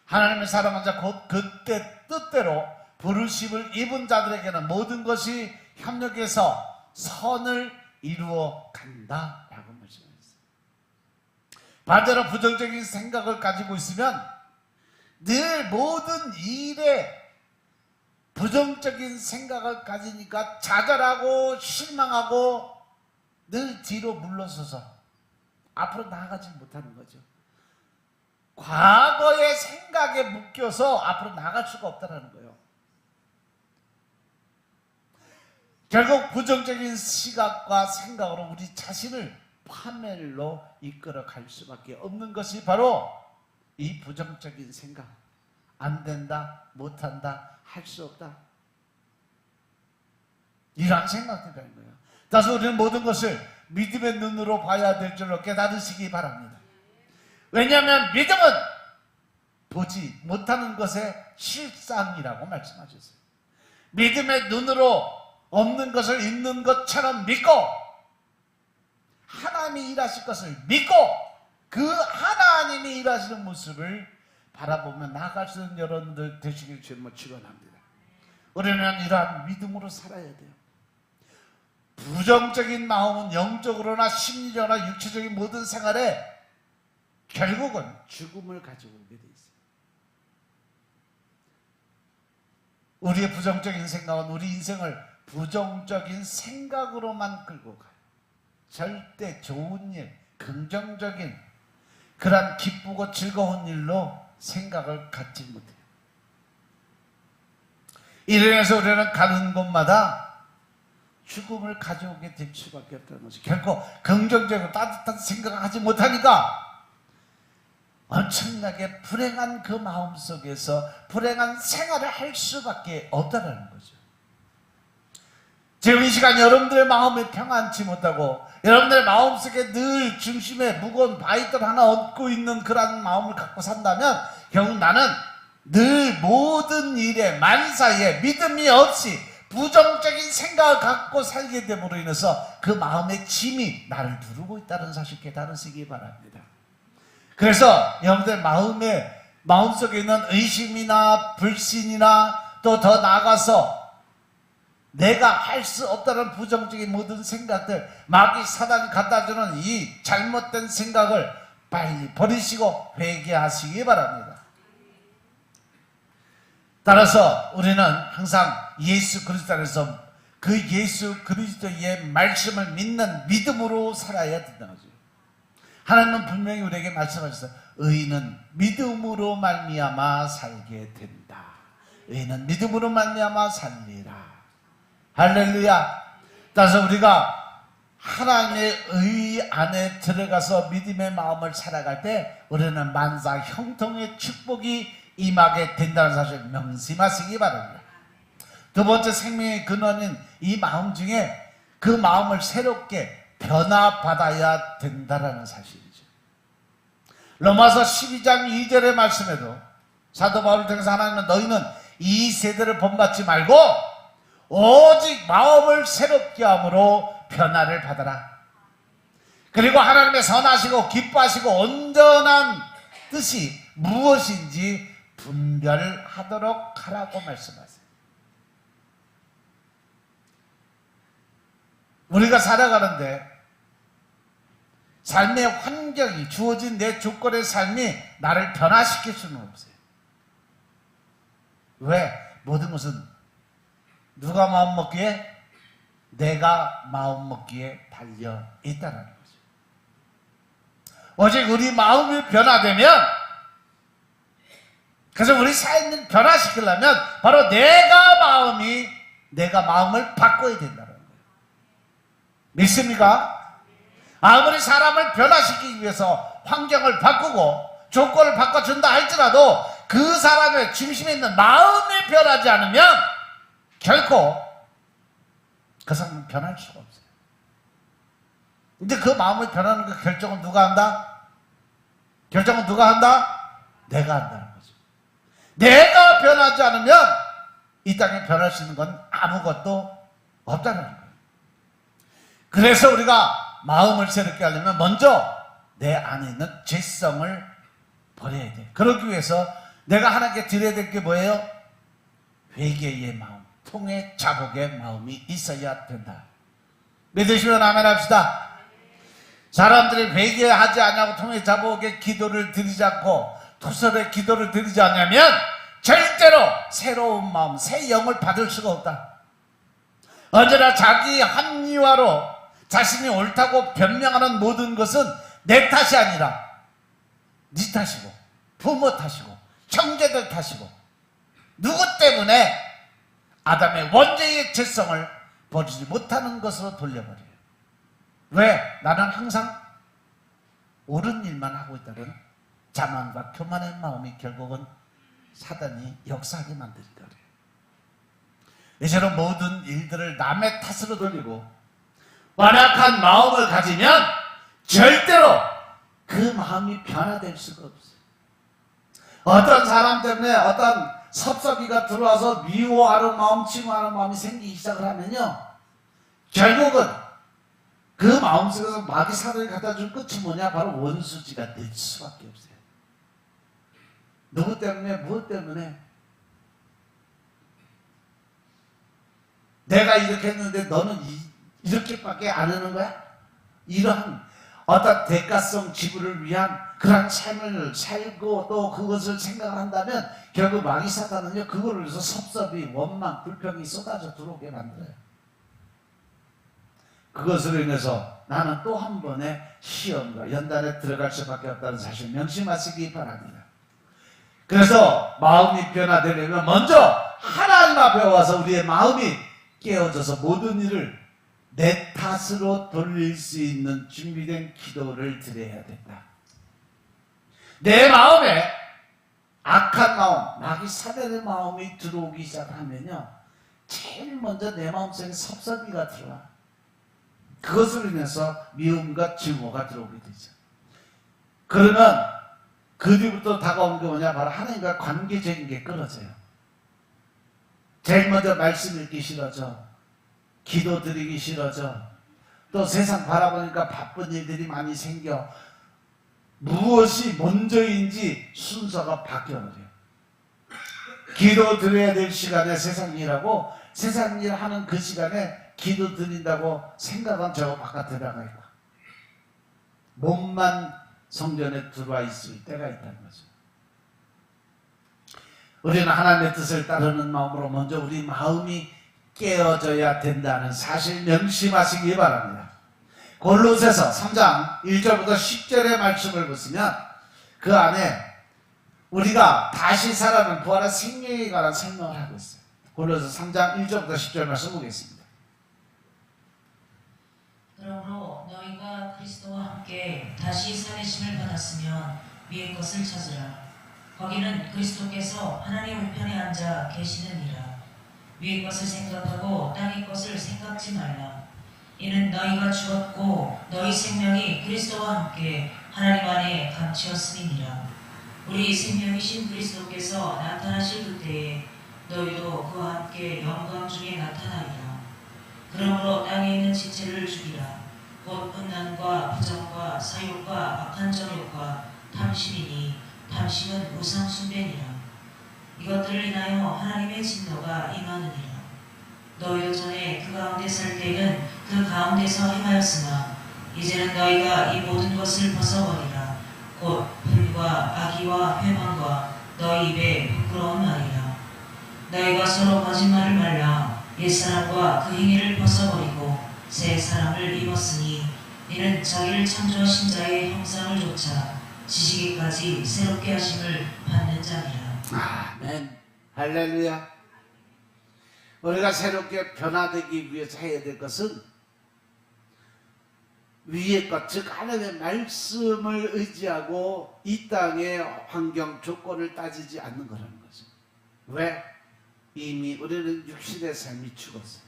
하나님의 사랑한 자 곧 그때 뜻대로 부르심을 입은 자들에게는 모든 것이 협력해서 선을 이루어 간다라고 말씀하셨어요. 반대로 부정적인 생각을 가지고 있으면 늘 모든 일에 부정적인 생각을 가지니까 좌절하고 실망하고 늘 뒤로 물러서서 앞으로 나아가지 못하는 거죠. 과거의 생각에 묶여서 앞으로 나아갈 수가 없다는 거예요. 결국 부정적인 시각과 생각으로 우리 자신을 파멸로 이끌어 갈 수밖에 없는 것이 바로 이 부정적인 생각. 안 된다, 못한다, 할 수 없다. 이러한 생각들이라는 거예요. 따라서 우리는 모든 것을 믿음의 눈으로 봐야 될 줄로 깨달으시기 바랍니다. 왜냐하면 믿음은 보지 못하는 것의 실상이라고 말씀하셨어요. 믿음의 눈으로 없는 것을 있는 것처럼 믿고 하나님이 일하실 것을 믿고 그 하나님이 일하시는 모습을 바라보며 나아갈 수 있는 여러분들 되시길 주님을 축원합니다. 우리는 이러한 믿음으로 살아야 돼요. 부정적인 마음은 영적으로나 심리적으로나 육체적인 모든 생활에 결국은 죽음을 가지고 오게 돼 있어요. 우리의 부정적인 생각은 우리 인생을 부정적인 생각으로만 끌고 가요. 절대 좋은 일, 긍정적인 그런 기쁘고 즐거운 일로 생각을 갖지 못해요. 이래서 우리는 가는 곳마다 죽음을 가져오게 될 수밖에 없다는 것이 결코 긍정적이고 따뜻한 생각을 하지 못하니까 엄청나게 불행한 그 마음속에서 불행한 생활을 할 수밖에 없다는 거죠. 지금 이 시간 여러분들의 마음이 평안치 못하고 여러분들의 마음속에 늘 중심에 무거운 바위돌 하나 얹고 있는 그런 마음을 갖고 산다면 결국 나는 늘 모든 일에 만사에 믿음이 없이 부정적인 생각을 갖고 살게 됨으로 인해서 그 마음의 짐이 나를 누르고 있다는 사실 깨달으시기 바랍니다. 그래서 여러분들 마음속에 있는 의심이나 불신이나 또 더 나아가서 내가 할 수 없다는 부정적인 모든 생각들, 마귀 사단이 갖다주는 이 잘못된 생각을 빨리 버리시고 회개하시기 바랍니다. 따라서 우리는 항상 예수 그리스도 안에서 그 예수 그리스도의 말씀을 믿는 믿음으로 살아야 된다는 거죠. 하나님은 분명히 우리에게 말씀하셨어요. 의인은 믿음으로 말미암아 살게 된다. 의인은 믿음으로 말미암아 살리라. 할렐루야. 따라서 우리가 하나님의 의 안에 들어가서 믿음의 마음을 살아갈 때 우리는 만사 형통의 축복이 임하게 된다는 사실 명심하시기 바랍니다. 두 번째 생명의 근원인 이 마음 중에 그 마음을 새롭게 변화받아야 된다는 사실이죠. 로마서 12장 2절의 말씀에도 사도 바울을 통해서 하나님은 너희는 이 세대를 본받지 말고 오직 마음을 새롭게 함으로 변화를 받아라. 그리고 하나님의 선하시고 기뻐하시고 온전한 뜻이 무엇인지 분별하도록 하라고 말씀하세요. 우리가 살아가는데 삶의 환경이 주어진 내 조건의 삶이 나를 변화시킬 수는 없어요. 왜? 모든 것은 누가 마음 먹기에? 내가 마음 먹기에 달려 있다는 거죠. 오직 우리 마음이 변화되면 그래서 우리 삶을 변화시키려면 바로 내가 마음을 바꿔야 된다는 거예요. 믿습니까? 아무리 사람을 변화시키기 위해서 환경을 바꾸고 조건을 바꿔준다 할지라도 그 사람의 중심에 있는 마음이 변하지 않으면 결코 그 사람은 변할 수가 없어요. 근데 그 마음이 변하는 그 결정은 누가 한다? 결정은 누가 한다? 내가 한다는 거죠. 내가 변하지 않으면 이 땅에 변할 수 있는 건 아무것도 없다는 거예요. 그래서 우리가 마음을 새롭게 하려면 먼저 내 안에 있는 죄성을 버려야 돼요. 그러기 위해서 내가 하나님께 드려야 될 게 뭐예요? 회개의 마음, 통회 자복의 마음이 있어야 된다. 믿으시면 아멘 합시다. 사람들이 회개하지 않냐고 통회 자복의 기도를 드리지 않고 투설의 기도를 드리지 않냐면 절대로 새로운 마음, 새 영을 받을 수가 없다. 언제나 자기 합리화로 자신이 옳다고 변명하는 모든 것은 내 탓이 아니라 네 탓이고 부모 탓이고 형제들 탓이고 누구 때문에 아담의 원죄의 죄성을 버리지 못하는 것으로 돌려버려요. 왜? 나는 항상 옳은 일만 하고 있다는 자만과 교만의 마음이 결국은 사단이 역사하게 만들다 그래요. 이처럼 모든 일들을 남의 탓으로 돌리고 완악한 마음을 가지면 절대로 그 마음이 변화될 수가 없어요. 어떤 사람 때문에 어떤 섭섭이가 들어와서 미워하는 마음, 증오하는 마음이 생기기 시작을 하면요, 결국은 그 마음속에서 마귀 사단이 갖다 준 끝이 뭐냐? 바로 원수지가 될 수밖에 없어요. 누구 때문에? 무엇 때문에? 내가 이렇게 했는데 너는 이렇게밖에 안 하는 거야? 이러한 어떤 대가성 지불을 위한 그런 삶을 살고 또 그것을 생각한다면 결국 마귀 사단은요, 그거를 위해서 섭섭이, 원망, 불평이 쏟아져 들어오게 만들어요. 그것으로 인해서 나는 또 한 번의 시험과 연단에 들어갈 수밖에 없다는 사실 명심하시기 바랍니다. 그래서 마음이 변화되려면 먼저 하나님 앞에 와서 우리의 마음이 깨어져서 모든 일을 내 탓으로 돌릴 수 있는 준비된 기도를 드려야 된다. 내 마음에 악한 마음, 마귀 사단의 마음이 들어오기 시작하면요, 제일 먼저 내 마음속에 섭섭이가 들어와. 그것으로 인해서 미움과 증오가 들어오게 되죠. 그러면 그 뒤부터 다가오는 게 뭐냐? 바로 하나님과 관계적인 게 끊어져요. 제일 먼저 말씀 읽기 싫어져. 기도 드리기 싫어져. 또 세상 바라보니까 바쁜 일들이 많이 생겨. 무엇이 먼저인지 순서가 바뀌어버려요. 기도 드려야 될 시간에 세상 일하고 세상 일 하는 그 시간에 기도 드린다고 생각은 저 바깥에 나가 있고 몸만 성전에 들어와 있을 때가 있다는 거죠. 우리는 하나님의 뜻을 따르는 마음으로 먼저 우리 마음이 깨어져야 된다는 사실 명심하시기 바랍니다. 골로새서 3장 1절부터 10절의 말씀을 보시면 그 안에 우리가 다시 살아나는 부활의 생명에 관한 설명을 하고 있어요. 골로새서 3장 1절부터 10절 말씀 보겠습니다. 그러므로 너희가 그리스도와 함께 다시 살리심을 받았으면 위의 것을 찾으라. 거기는 그리스도께서 하나님 우편에 앉아 계시느니라. 위의 것을 생각하고 땅의 것을 생각지 말라. 이는 너희가 죽었고 너희 생명이 그리스도와 함께 하나님 안에 감추었음이니라. 우리 생명이신 그리스도께서 나타나실 그때에 너희도 그와 함께 영광 중에 나타나리라. 그러므로 땅에 있는 지체를 죽이라. 곧 음란과 부정과 사욕과 악한 정욕과 탐심이니 탐심은 우상 숭배니라. 이것들을 인하여 하나님의 진노가 임하느니라. 너희도 전에 그 가운데 살 때는 그 가운데서 행하였으나 이제는 너희가 이 모든 것을 벗어버리라. 곧 불과 악의와 회방과 너희 입에 부끄러운 말이라. 너희가 서로 거짓말을 말라. 옛사람과 그 행위를 벗어버리고 새 사람을 입었으니 이는 자기를 창조하신 자의 형상을 조차 지시기까지 새롭게 하심을 받는 자니라. 아멘. 할렐루야. 우리가 새롭게 변화되기 위해서 해야 될 것은 위의 것, 즉 하나님의 말씀을 의지하고 이 땅의 환경 조건을 따지지 않는 거라는 거죠. 왜? 이미 우리는 육신의 삶이 죽었어요.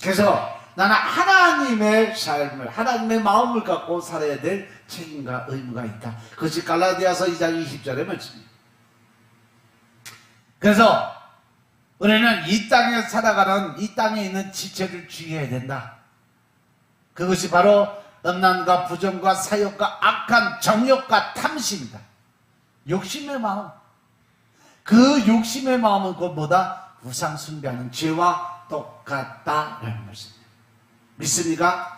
그래서 나는 하나님의 삶을, 하나님의 마음을 갖고 살아야 될 책임과 의무가 있다. 그것이 갈라디아서 2장 20절의 말씀입니다. 그래서 우리는 이 땅에 살아가는, 이 땅에 있는 지체를 주의해야 된다. 그것이 바로 음란과 부정과 사욕과 악한 정욕과 탐심이다. 욕심의 마음. 그 욕심의 마음은 그것보다 우상 숭배하는 죄와 똑같다라는 말씀입니다. 믿습니까?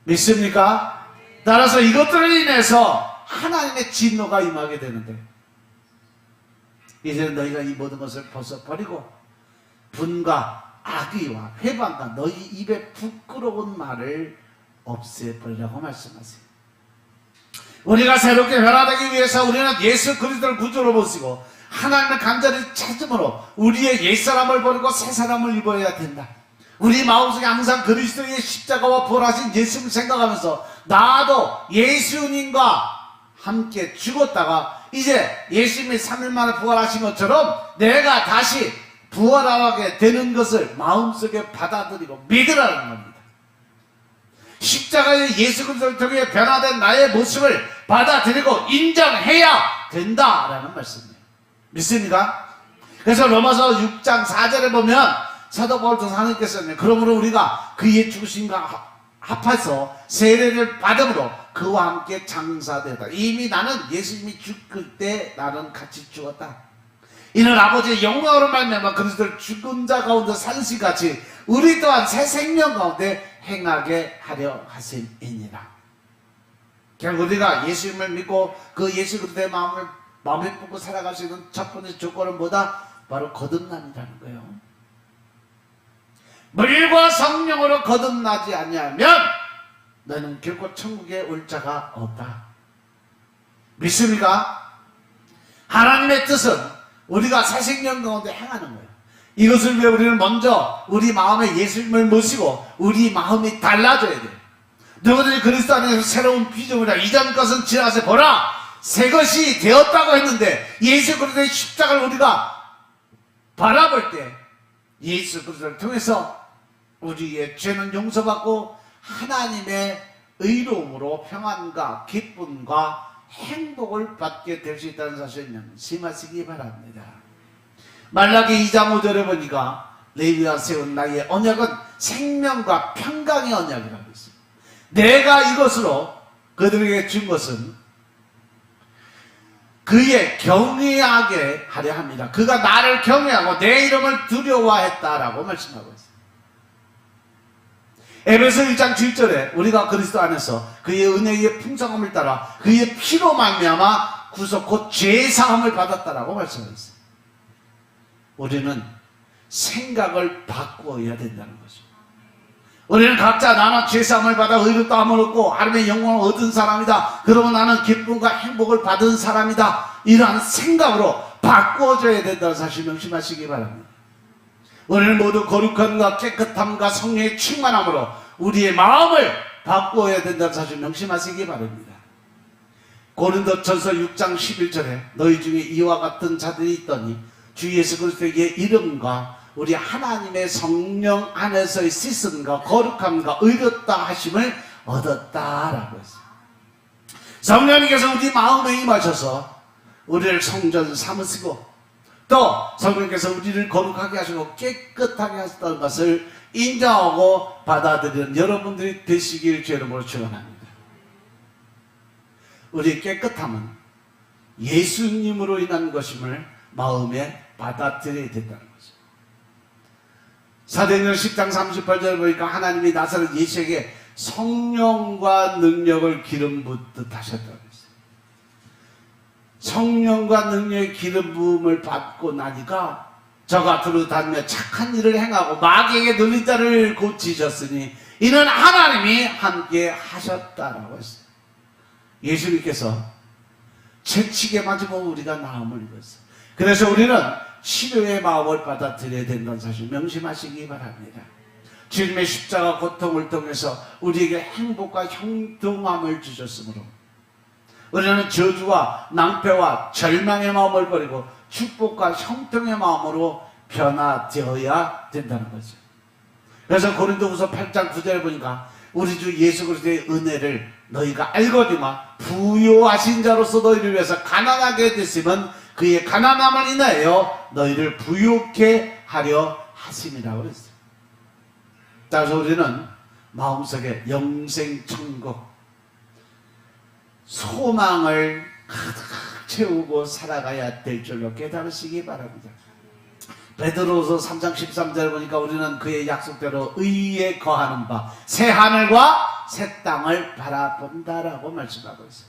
믿습니까? 따라서 이것들로 인해서 하나님의 진노가 임하게 되는데, 이제 너희가 이 모든 것을 벗어버리고 분과 악의와 회방과 너희 입에 부끄러운 말을 없애버리라고 말씀하세요. 우리가 새롭게 변화되기 위해서 우리는 예수 그리스도를 구주로 모시고 하나님을 간절히 찾음으로 우리의 옛사람을 버리고 새사람을 입어야 된다. 우리 마음속에 항상 그리스도의 십자가와 부활하신 예수를 생각하면서 나도 예수님과 함께 죽었다가 이제 예수님이 3일 만에 부활하신 것처럼 내가 다시 부활하게 되는 것을 마음속에 받아들이고 믿으라는 겁니다. 십자가의 예수 그리스도를 통해 변화된 나의 모습을 받아들이고 인정해야 된다라는 말씀이에요. 믿습니까? 그래서 로마서 6장 4절에 보면 사도 바울도 하나님께서는 그러므로 우리가 그의 죽으심과 합해서 세례를 받음으로 그와 함께 장사되다. 이미 나는 예수님이 죽을 때 나는 같이 죽었다. 이는 아버지의 영광으로 말미암아 그리스도를 죽은 자 가운데 산시 같이 우리 또한 새 생명 가운데 행하게 하려 하심이니라. 결국 우리가 예수님을 믿고 그 예수 그리스도의 마음에 품고 살아갈 수 있는 첫 번째 조건은 뭐다? 바로 거듭남이라는 거예요. 물과 성령으로 거듭나지 아니하면 너는 결코 천국에 올 자가 없다. 믿습니까? 하나님의 뜻은 우리가 새 생명 가운데 행하는 거예요. 이것을 위해 우리는 먼저 우리 마음에 예수님을 모시고 우리 마음이 달라져야 돼요. 너희들이 그리스도 안에서 새로운 피조물이다. 이전 것은 지나가서 보라 새 것이 되었다고 했는데 예수 그리스도의 십자가를 우리가 바라볼 때 예수 그리스도를 통해서 우리의 죄는 용서받고 하나님의 의로움으로 평안과 기쁨과 행복을 받게 될 수 있다는 사실을 명심하시기 바랍니다. 말라기 2장 5절에 보니까 레위가 세운 나의 언약은 생명과 평강의 언약이라고 있습니다. 내가 이것으로 그들에게 준 것은 그의 경외하게 하려 합니다. 그가 나를 경외하고 내 이름을 두려워했다라고 말씀하고 있습니다. 에베소 1장 7절에 우리가 그리스도 안에서 그의 은혜의 풍성함을 따라 그의 피로 말미암아 구속 곧 죄사함을 받았다라고 말씀하셨어요. 우리는 생각을 바꾸어야 된다는 거죠. 우리는 각자 나는 죄사함을 받아 의롭다함을 얻고 하나님의 영광을 얻은 사람이다. 그러면 나는 기쁨과 행복을 받은 사람이다. 이러한 생각으로 바꾸어져야 된다는 사실 명심하시기 바랍니다. 우리는 모두 거룩함과 깨끗함과 성령의 충만함으로 우리의 마음을 바꾸어야 된다는 사실 명심하시기 바랍니다. 고린도전서 6장 11절에 너희 중에 이와 같은 자들이 있더니 주 예수 그리스도의 이름과 우리 하나님의 성령 안에서의 씻음과 거룩함과 의롭다 하심을 얻었다라고 했어요. 성령님께서 우리 마음에 임하셔서 우리를 성전 삼으시고 또 성령께서 우리를 거룩하게 하시고 깨끗하게 하셨다는 것을 인정하고 받아들이는 여러분들이 되시길 주 이름으로 축원합니다. 우리의 깨끗함은 예수님으로 인한 것임을 마음에 받아들여야 된다는 거죠. 사도행전 10장 38절을 보니까 하나님이 나사렛 예수에게 성령과 능력을 기름 붓듯 하셨다고 했어요. 성령과 능력의 기름 부음을 받고 나니까 저가 두루 다니며 착한 일을 행하고 마귀에게 눌린 자를 고치셨으니 이는 하나님이 함께 하셨다라고 했어요. 예수님께서 채찍에 맞으면 우리가 나음을 입었어. 그래서 우리는 치료의 마음을 받아들여야 된다는 사실 명심하시기 바랍니다. 주님의 십자가 고통을 통해서 우리에게 행복과 형통함을 주셨으므로 우리는 저주와 낭패와 절망의 마음을 버리고 축복과 형통의 마음으로 변화되어야 된다는 거죠. 그래서 고린도후서 8장 9절에 보니까 우리 주 예수 그리스도의 은혜를 너희가 알거니와 부요하신 자로서 너희를 위해서 가난하게 됐으면 그의 가난함을 인하여 너희를 부유케 하려 하심이라고 그랬어요. 따라서 우리는 마음속에 영생 천국 소망을 가득 채우고 살아가야 될 줄로 깨달으시기 바랍니다. 베드로후서 3장 13절에 보니까 우리는 그의 약속대로 의에 거하는 바 새 하늘과 새 땅을 바라본다라고 말씀하고 있어요.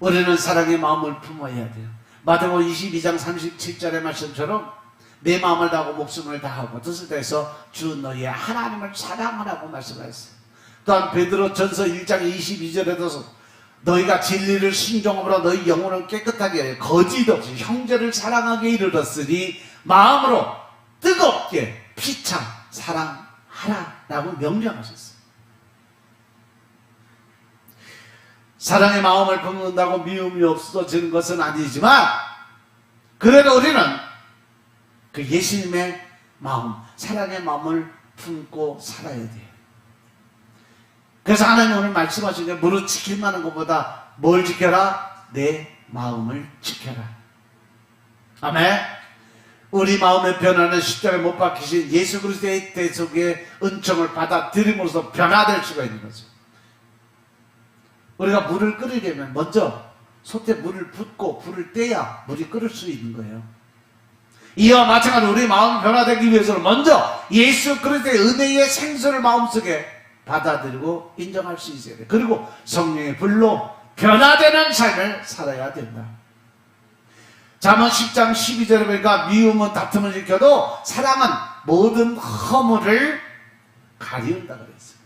우리는 사랑의 마음을 품어야 돼요. 마태복음 22장 37절의 말씀처럼 내 마음을 다하고 목숨을 다하고 뜻을 다해서 주 너희의 하나님을 사랑하라고 말씀하셨어요. 또한 베드로전서 1장 22절에도 너희가 진리를 순종함으로 너희 영혼을 깨끗하게 하여 거짓 없이 형제를 사랑하게 이르렀으니 마음으로 뜨겁게 피차 사랑하라라고 명령하셨어요. 사랑의 마음을 품는다고 미움이 없어지는 것은 아니지만 그래도 우리는 그 예수님의 마음, 사랑의 마음을 품고 살아야 돼요. 그래서 하나님 오늘 말씀하신 게 무릇 지킬 만한 것보다 뭘 지켜라? 내 마음을 지켜라. 아멘. 우리 마음의 변화는 십자가에 못 박히신 예수 그리스도의 대속의 은총을 받아들임으로써 변화될 수가 있는 거죠. 우리가 물을 끓이려면 먼저 솥에 물을 붓고 불을 떼야 물이 끓을 수 있는 거예요. 이와 마찬가지로 우리 마음이 변화되기 위해서는 먼저 예수 그리스도의 은혜의 생수를 마음속에 받아들이고 인정할 수 있어야 돼. 그리고 성령의 불로 변화되는 삶을 살아야 된다. 잠언 10장 12절에 보니까 미움은 다툼을 일으켜도 사랑은 모든 허물을 가리운다 그랬어요.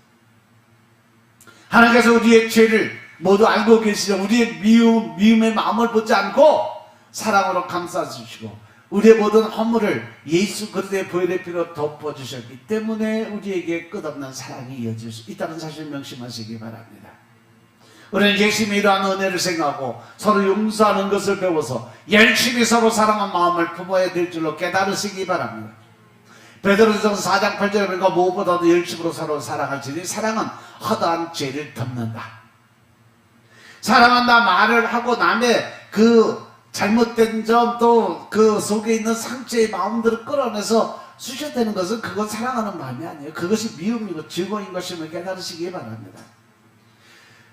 하나님께서 우리의 죄를 모두 알고 계시죠. 우리의 미움의 마음을 보지 않고 사랑으로 감싸주시고 우리의 모든 허물을 예수 그리스도의 보혈의 피로 덮어주셨기 때문에 우리에게 끝없는 사랑이 이어질 수 있다는 사실 명심하시기 바랍니다. 우리는 예수님의 이러한 은혜를 생각하고 서로 용서하는 것을 배워서 열심히 서로 사랑한 마음을 품어야 될 줄로 깨달으시기 바랍니다. 베드로전서 4장 8절에 보니까 무엇보다도 열심으로 서로 사랑할지니 사랑은 허다한 죄를 덮는다. 사랑한다 말을 하고 남의 그 잘못된 점 또 그 속에 있는 상처의 마음들을 끌어내서 쑤셔대는 것은 그건 사랑하는 마음이 아니에요. 그것이 미움이고 증오인 것임을 깨달으시기 바랍니다.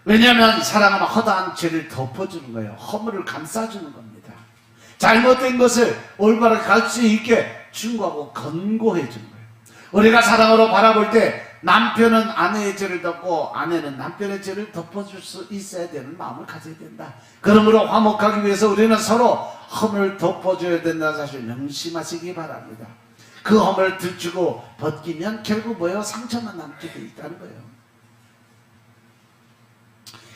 왜냐하면 사랑은 허다한 죄를 덮어주는 거예요. 허물을 감싸주는 겁니다. 잘못된 것을 올바르게 갈 수 있게 충고하고 권고해 주는 거예요. 우리가 사랑으로 바라볼 때 남편은 아내의 죄를 덮고 아내는 남편의 죄를 덮어줄 수 있어야 되는 마음을 가져야 된다. 그러므로 화목하기 위해서 우리는 서로 허물을 덮어줘야 된다는 사실 명심하시기 바랍니다. 그 허물을 들추고 벗기면 결국 뭐예요? 상처만 남게 돼 있다는 거예요.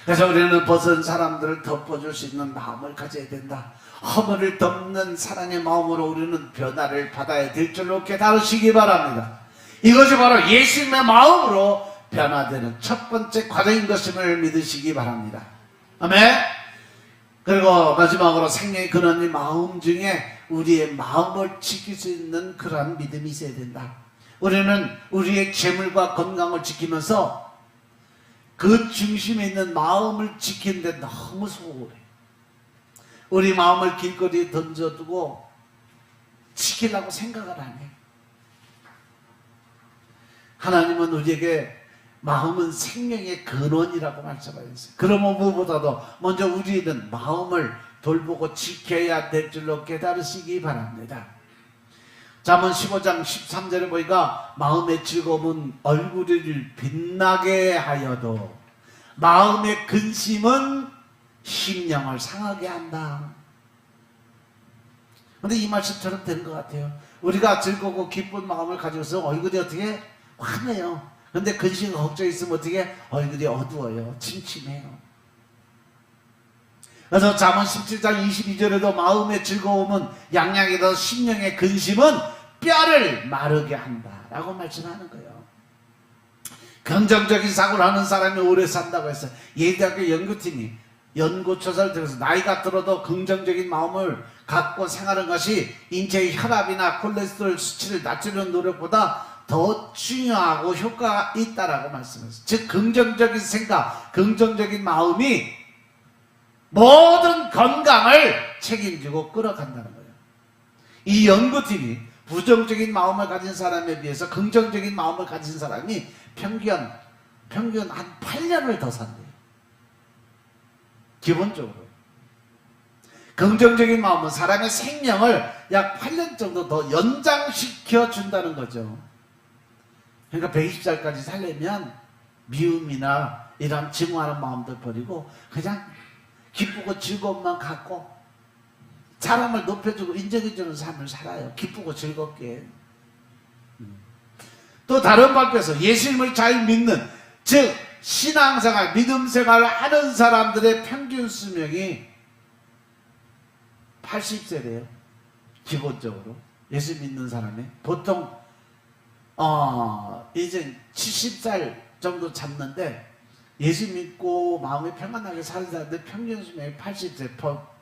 그래서 우리는 벗은 사람들을 덮어줄 수 있는 마음을 가져야 된다. 허물을 덮는 사랑의 마음으로 우리는 변화를 받아야 될 줄로 깨달으시기 바랍니다. 이것이 바로 예수님의 마음으로 변화되는 첫 번째 과정인 것임을 믿으시기 바랍니다. 아멘. 그리고 마지막으로 생명의 근원인 마음 중에 우리의 마음을 지킬 수 있는 그러한 믿음이 있어야 된다. 우리는 우리의 재물과 건강을 지키면서 그 중심에 있는 마음을 지키는데 너무 소홀해. 우리 마음을 길거리에 던져두고 지키려고 생각을 안 해. 하나님은 우리에게 마음은 생명의 근원이라고 말씀하셨어요. 그러면 무엇보다도 먼저 우리는 마음을 돌보고 지켜야 될 줄로 깨달으시기 바랍니다. 잠언 15장 13절에 보니까 마음의 즐거움은 얼굴을 빛나게 하여도 마음의 근심은 심령을 상하게 한다. 근데 이 말씀처럼 되는 것 같아요. 우리가 즐겁고 기쁜 마음을 가지고서 얼굴이 어떻게 환해요. 근데 근심과 걱정이 있으면 어떻게 얼굴이 어두워요. 침침해요. 그래서 잠언 17장 22절에도 마음의 즐거움은 양양이다 심령의 근심은 뼈를 마르게 한다라고 말씀하는 거예요. 긍정적인 사고를 하는 사람이 오래 산다고 했어요. 예대학교 연구팀이 연구조사를 들어서 나이가 들어도 긍정적인 마음을 갖고 생활하는 것이 인체의 혈압이나 콜레스테롤 수치를 낮추는 노력보다 더 중요하고 효과가 있다라고 말씀했어요. 즉 긍정적인 생각, 긍정적인 마음이 모든 건강을 책임지고 끌어간다는 거예요. 이 연구팀이 부정적인 마음을 가진 사람에 비해서 긍정적인 마음을 가진 사람이 평균 한 8년을 더 산대요. 기본적으로. 긍정적인 마음은 사람의 생명을 약 8년 정도 더 연장시켜 준다는 거죠. 그러니까 120살까지 살려면 미움이나 이런 증오하는 마음들 버리고 그냥 기쁘고 즐거움만 갖고 사람을 높여주고 인정해주는 삶을 살아요. 기쁘고 즐겁게. 또 다른 발표에서 예수님을 잘 믿는, 즉 신앙생활, 믿음생활을 하는 사람들의 평균 수명이 80세래요. 기본적으로 예수 믿는 사람이 보통 이제 70살 정도 잡는데 예수 믿고 마음이 평안하게 사는 사람들 평균 수명이 80세,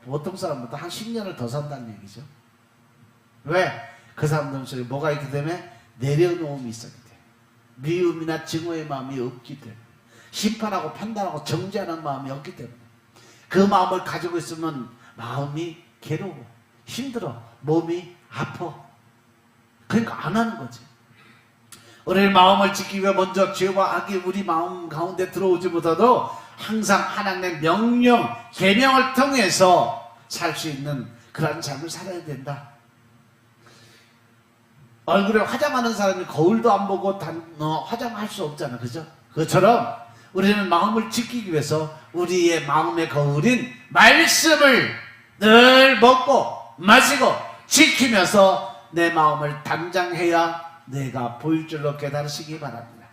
보통 사람보다 한 10년을 더 산다는 얘기죠. 왜? 그 사람들 속에 뭐가 있기 때문에 내려놓음이 있었기 때문에, 미움이나 증오의 마음이 없기 때문에, 심판하고 판단하고 정죄하는 마음이 없기 때문에, 그 마음을 가지고 있으면 마음이 괴로워, 힘들어, 몸이 아파. 그러니까 안 하는 거지. 우리의 마음을 지키기 위해 먼저 죄와 악이 우리 마음 가운데 들어오지 못하도록 항상 하나님의 명령, 계명을 통해서 살 수 있는 그런 삶을 살아야 된다. 얼굴에 화장하는 사람이 거울도 안 보고 화장할 수 없잖아. 그죠? 그것처럼 우리는 마음을 지키기 위해서 우리의 마음의 거울인 말씀을 늘 먹고 마시고 지키면서 내 마음을 담장해야 내가 보일 줄로 깨달으시기 바랍니다.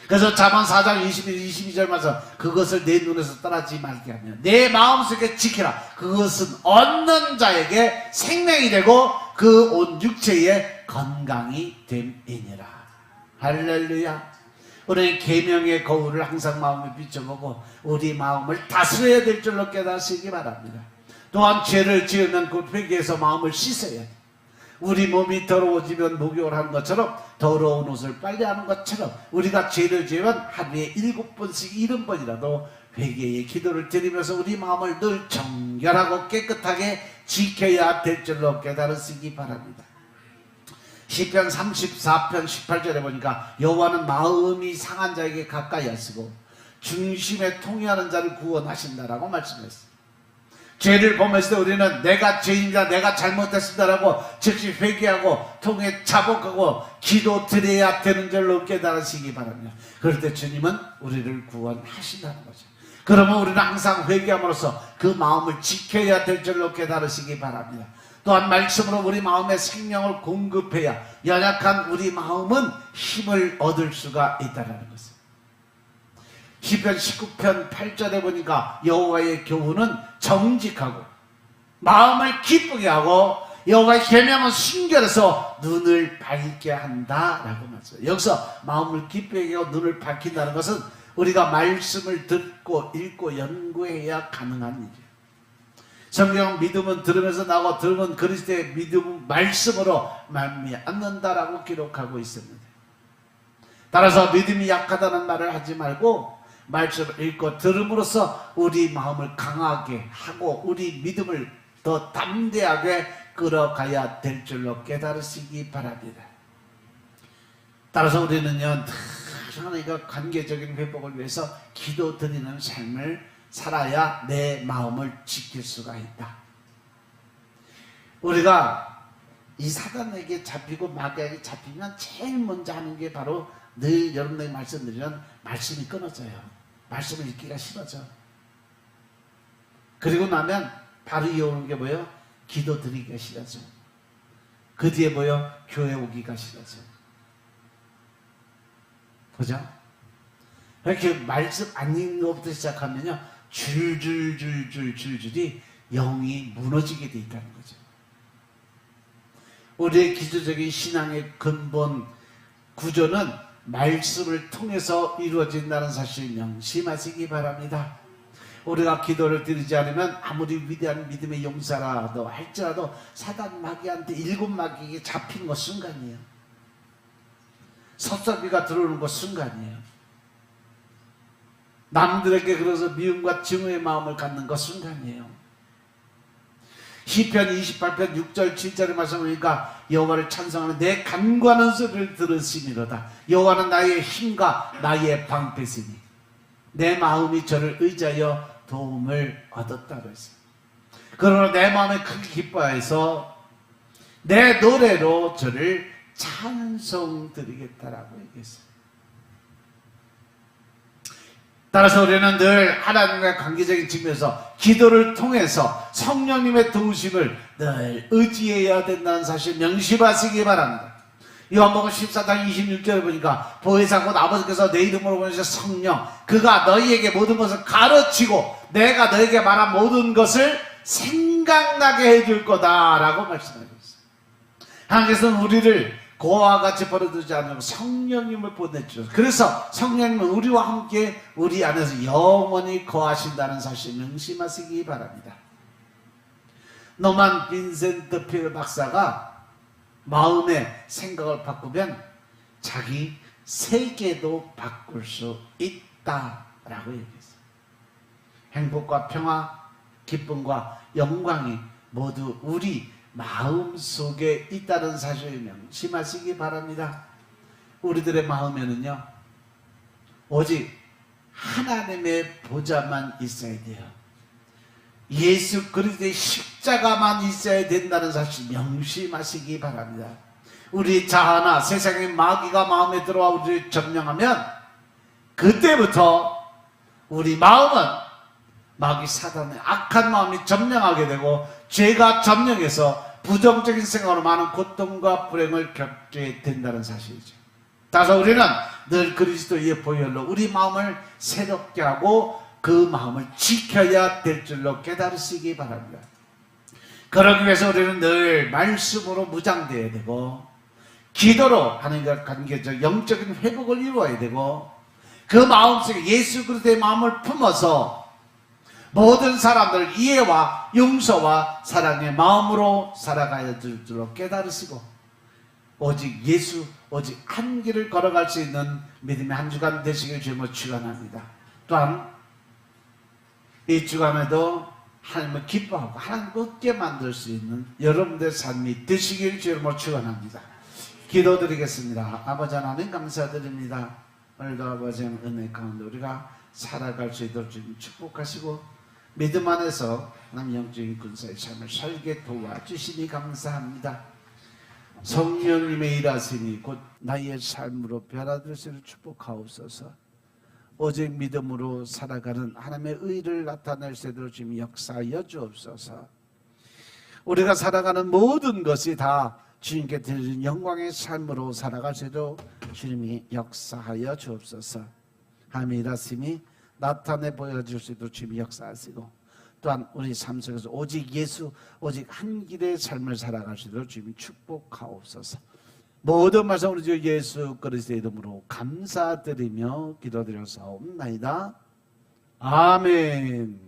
그래서 잠언 4장 22절 말씀, 그것을 내 눈에서 떠나지 말게 하며 내 마음속에 지키라. 그것은 얻는 자에게 생명이 되고 그 온 육체의 건강이 됨이니라. 할렐루야. 우리 계명의 거울을 항상 마음에 비춰보고 우리 마음을 다스려야 될 줄로 깨닫으시기 바랍니다. 또한 죄를 지으면 그 회개해서 마음을 씻어야 돼. 우리 몸이 더러워지면 목욕을 하는 것처럼, 더러운 옷을 빨래하는 것처럼 우리가 죄를 지으면 하루에 7번씩 70번이라도 회개의 기도를 드리면서 우리 마음을 늘 정결하고 깨끗하게 지켜야 될 줄로 깨달으시기 바랍니다. 시편 34편 18절에 보니까 여호와는 마음이 상한 자에게 가까이 하시고 중심에 통회하는 자를 구원하신다라고 말씀했어요. 죄를 범했을 때 우리는 내가 죄인이다, 내가 잘못했습니다라고 즉시 회개하고 통해 자복하고 기도 드려야 되는 줄로 깨달으시기 바랍니다. 그럴 때 주님은 우리를 구원하신다는 거죠. 그러면 우리는 항상 회개함으로써 그 마음을 지켜야 될 줄로 깨달으시기 바랍니다. 또한 말씀으로 우리 마음의 생명을 공급해야 연약한 우리 마음은 힘을 얻을 수가 있다는 것입니다. 시편 19편 8절에 보니까 여호와의 교훈은 정직하고 마음을 기쁘게 하고 여호와의 계명은 순결해서 눈을 밝게 한다라고 말씀해요. 여기서 마음을 기쁘게 하고 눈을 밝힌다는 것은 우리가 말씀을 듣고 읽고 연구해야 가능한 일이에요. 성경 믿음은 들으면서 나고 들으면 그리스도의 믿음 말씀으로 말미암는다라고 기록하고 있습니다. 따라서 믿음이 약하다는 말을 하지 말고 말씀을 읽고 들음으로써 우리 마음을 강하게 하고 우리 믿음을 더 담대하게 끌어가야 될 줄로 깨달으시기 바랍니다. 따라서 우리는요, 하나님과 관계적인 회복을 위해서 기도드리는 삶을 살아야 내 마음을 지킬 수가 있다. 우리가 이 사단에게 잡히고 마귀에게 잡히면 제일 먼저 하는 게 바로 늘 여러분에게 말씀드리면 말씀이 끊어져요. 말씀을 읽기가 싫어져. 그리고 나면 바로 이어오는 게 뭐예요? 기도 드리기가 싫어져. 그 뒤에 뭐예요? 교회 오기가 싫어져. 그죠? 이렇게 말씀 안 읽는 것부터 시작하면요, 줄줄이 영이 무너지게 돼 있다는 거죠. 우리의 기초적인 신앙의 근본 구조는 말씀을 통해서 이루어진다는 사실 명심하시기 바랍니다. 우리가 기도를 드리지 않으면 아무리 위대한 믿음의 용사라도 할지라도 사단 마귀한테 7마귀에게 잡힌 것 순간이에요. 섭섭이가 들어오는 것 순간이에요. 남들에게 그래서 미움과 증오의 마음을 갖는 것 순간이에요. 시편 28편 6절 7절의 말씀 보니까 여호와를 찬송하는 내 간구하는 소리를 들으시미로다. 여호와는 나의 힘과 나의 방패시니 내 마음이 저를 의지하여 도움을 얻었다고 했어요. 그러나 내 마음에 크게 기뻐해서 내 노래로 저를 찬송드리겠다라고 얘기했어요. 따라서 우리는 늘 하나님과 관계적인 측면에서 기도를 통해서 성령님의 도우심을 늘 의지해야 된다는 사실 명심하시기 바랍니다. 요한복음 14장 26절에 보니까 보혜사 곧 아버지께서 내 이름으로 보내신 성령 그가 너희에게 모든 것을 가르치고 내가 너희에게 말한 모든 것을 생각나게 해줄 거다라고 말씀하고 있어요. 하나님께서는 우리를 고와 같이 버려두지 않으면 성령님을 보내주셔서 그래서 성령님은 우리와 함께 우리 안에서 영원히 거하신다는 사실 명심하시기 바랍니다. 노만 빈센트 필 박사가 마음의 생각을 바꾸면 자기 세계도 바꿀 수 있다라고 얘기했어요. 행복과 평화, 기쁨과 영광이 모두 우리 마음 속에 있다는 사실을 명심하시기 바랍니다. 우리들의 마음에는요 오직 하나님의 보좌만 있어야 돼요. 예수 그리스도의 십자가만 있어야 된다는 사실 명심하시기 바랍니다. 우리 자아나 세상의 마귀가 마음에 들어와 우리를 점령하면 그때부터 우리 마음은 마귀 사단의 악한 마음이 점령하게 되고 죄가 점령해서 부정적인 생각으로 많은 고통과 불행을 겪게 된다는 사실이죠. 따라서 우리는 늘 그리스도의 보혈로 우리 마음을 새롭게 하고 그 마음을 지켜야 될 줄로 깨달으시기 바랍니다. 그러기 위해서 우리는 늘 말씀으로 무장되어야 되고 기도로 하나님과 관계적 영적인 회복을 이루어야 되고 그 마음속에 예수 그리스도의 마음을 품어서 모든 사람들 이해와 용서와 사랑의 마음으로 살아가야 될 줄로 깨달으시고 오직 예수 오직 한 길을 걸어갈 수 있는 믿음의 한 주간 되시길 주님으로 축원합니다. 또한 이 주간에도 하나님을 기뻐하고 하나님 웃게 만들 수 있는 여러분들의 삶이 되시길 주님으로 축원합니다. 기도드리겠습니다. 아버지 하나님 감사드립니다. 오늘도 아버지 은혜 가운데 우리가 살아갈 수 있도록 주님 축복하시고 믿음 안에서 하나님 영적인 군사의 삶을 살게 도와주시니 감사합니다. 성령님의 일하심이 곧 나의 삶으로 변화되시를 축복하옵소서. 오직 믿음으로 살아가는 하나님의 의를 나타낼 수 있도록 주님 역사하여 주옵소서. 우리가 살아가는 모든 것이 다 주님께 드리는 영광의 삶으로 살아갈 수 있도록 주님이 역사하여 주옵소서. 하나님의 일하심이 나타내 보여줄 수 있도록 주님이 역사하시고 또한 우리 삶 속에서 오직 예수 오직 한 길의 삶을 살아갈 수 있도록 주님이 축복하옵소서. 모든 말씀 우리 주 예수 그리스도의 이름으로 감사드리며 기도드려사옵나이다. 아멘.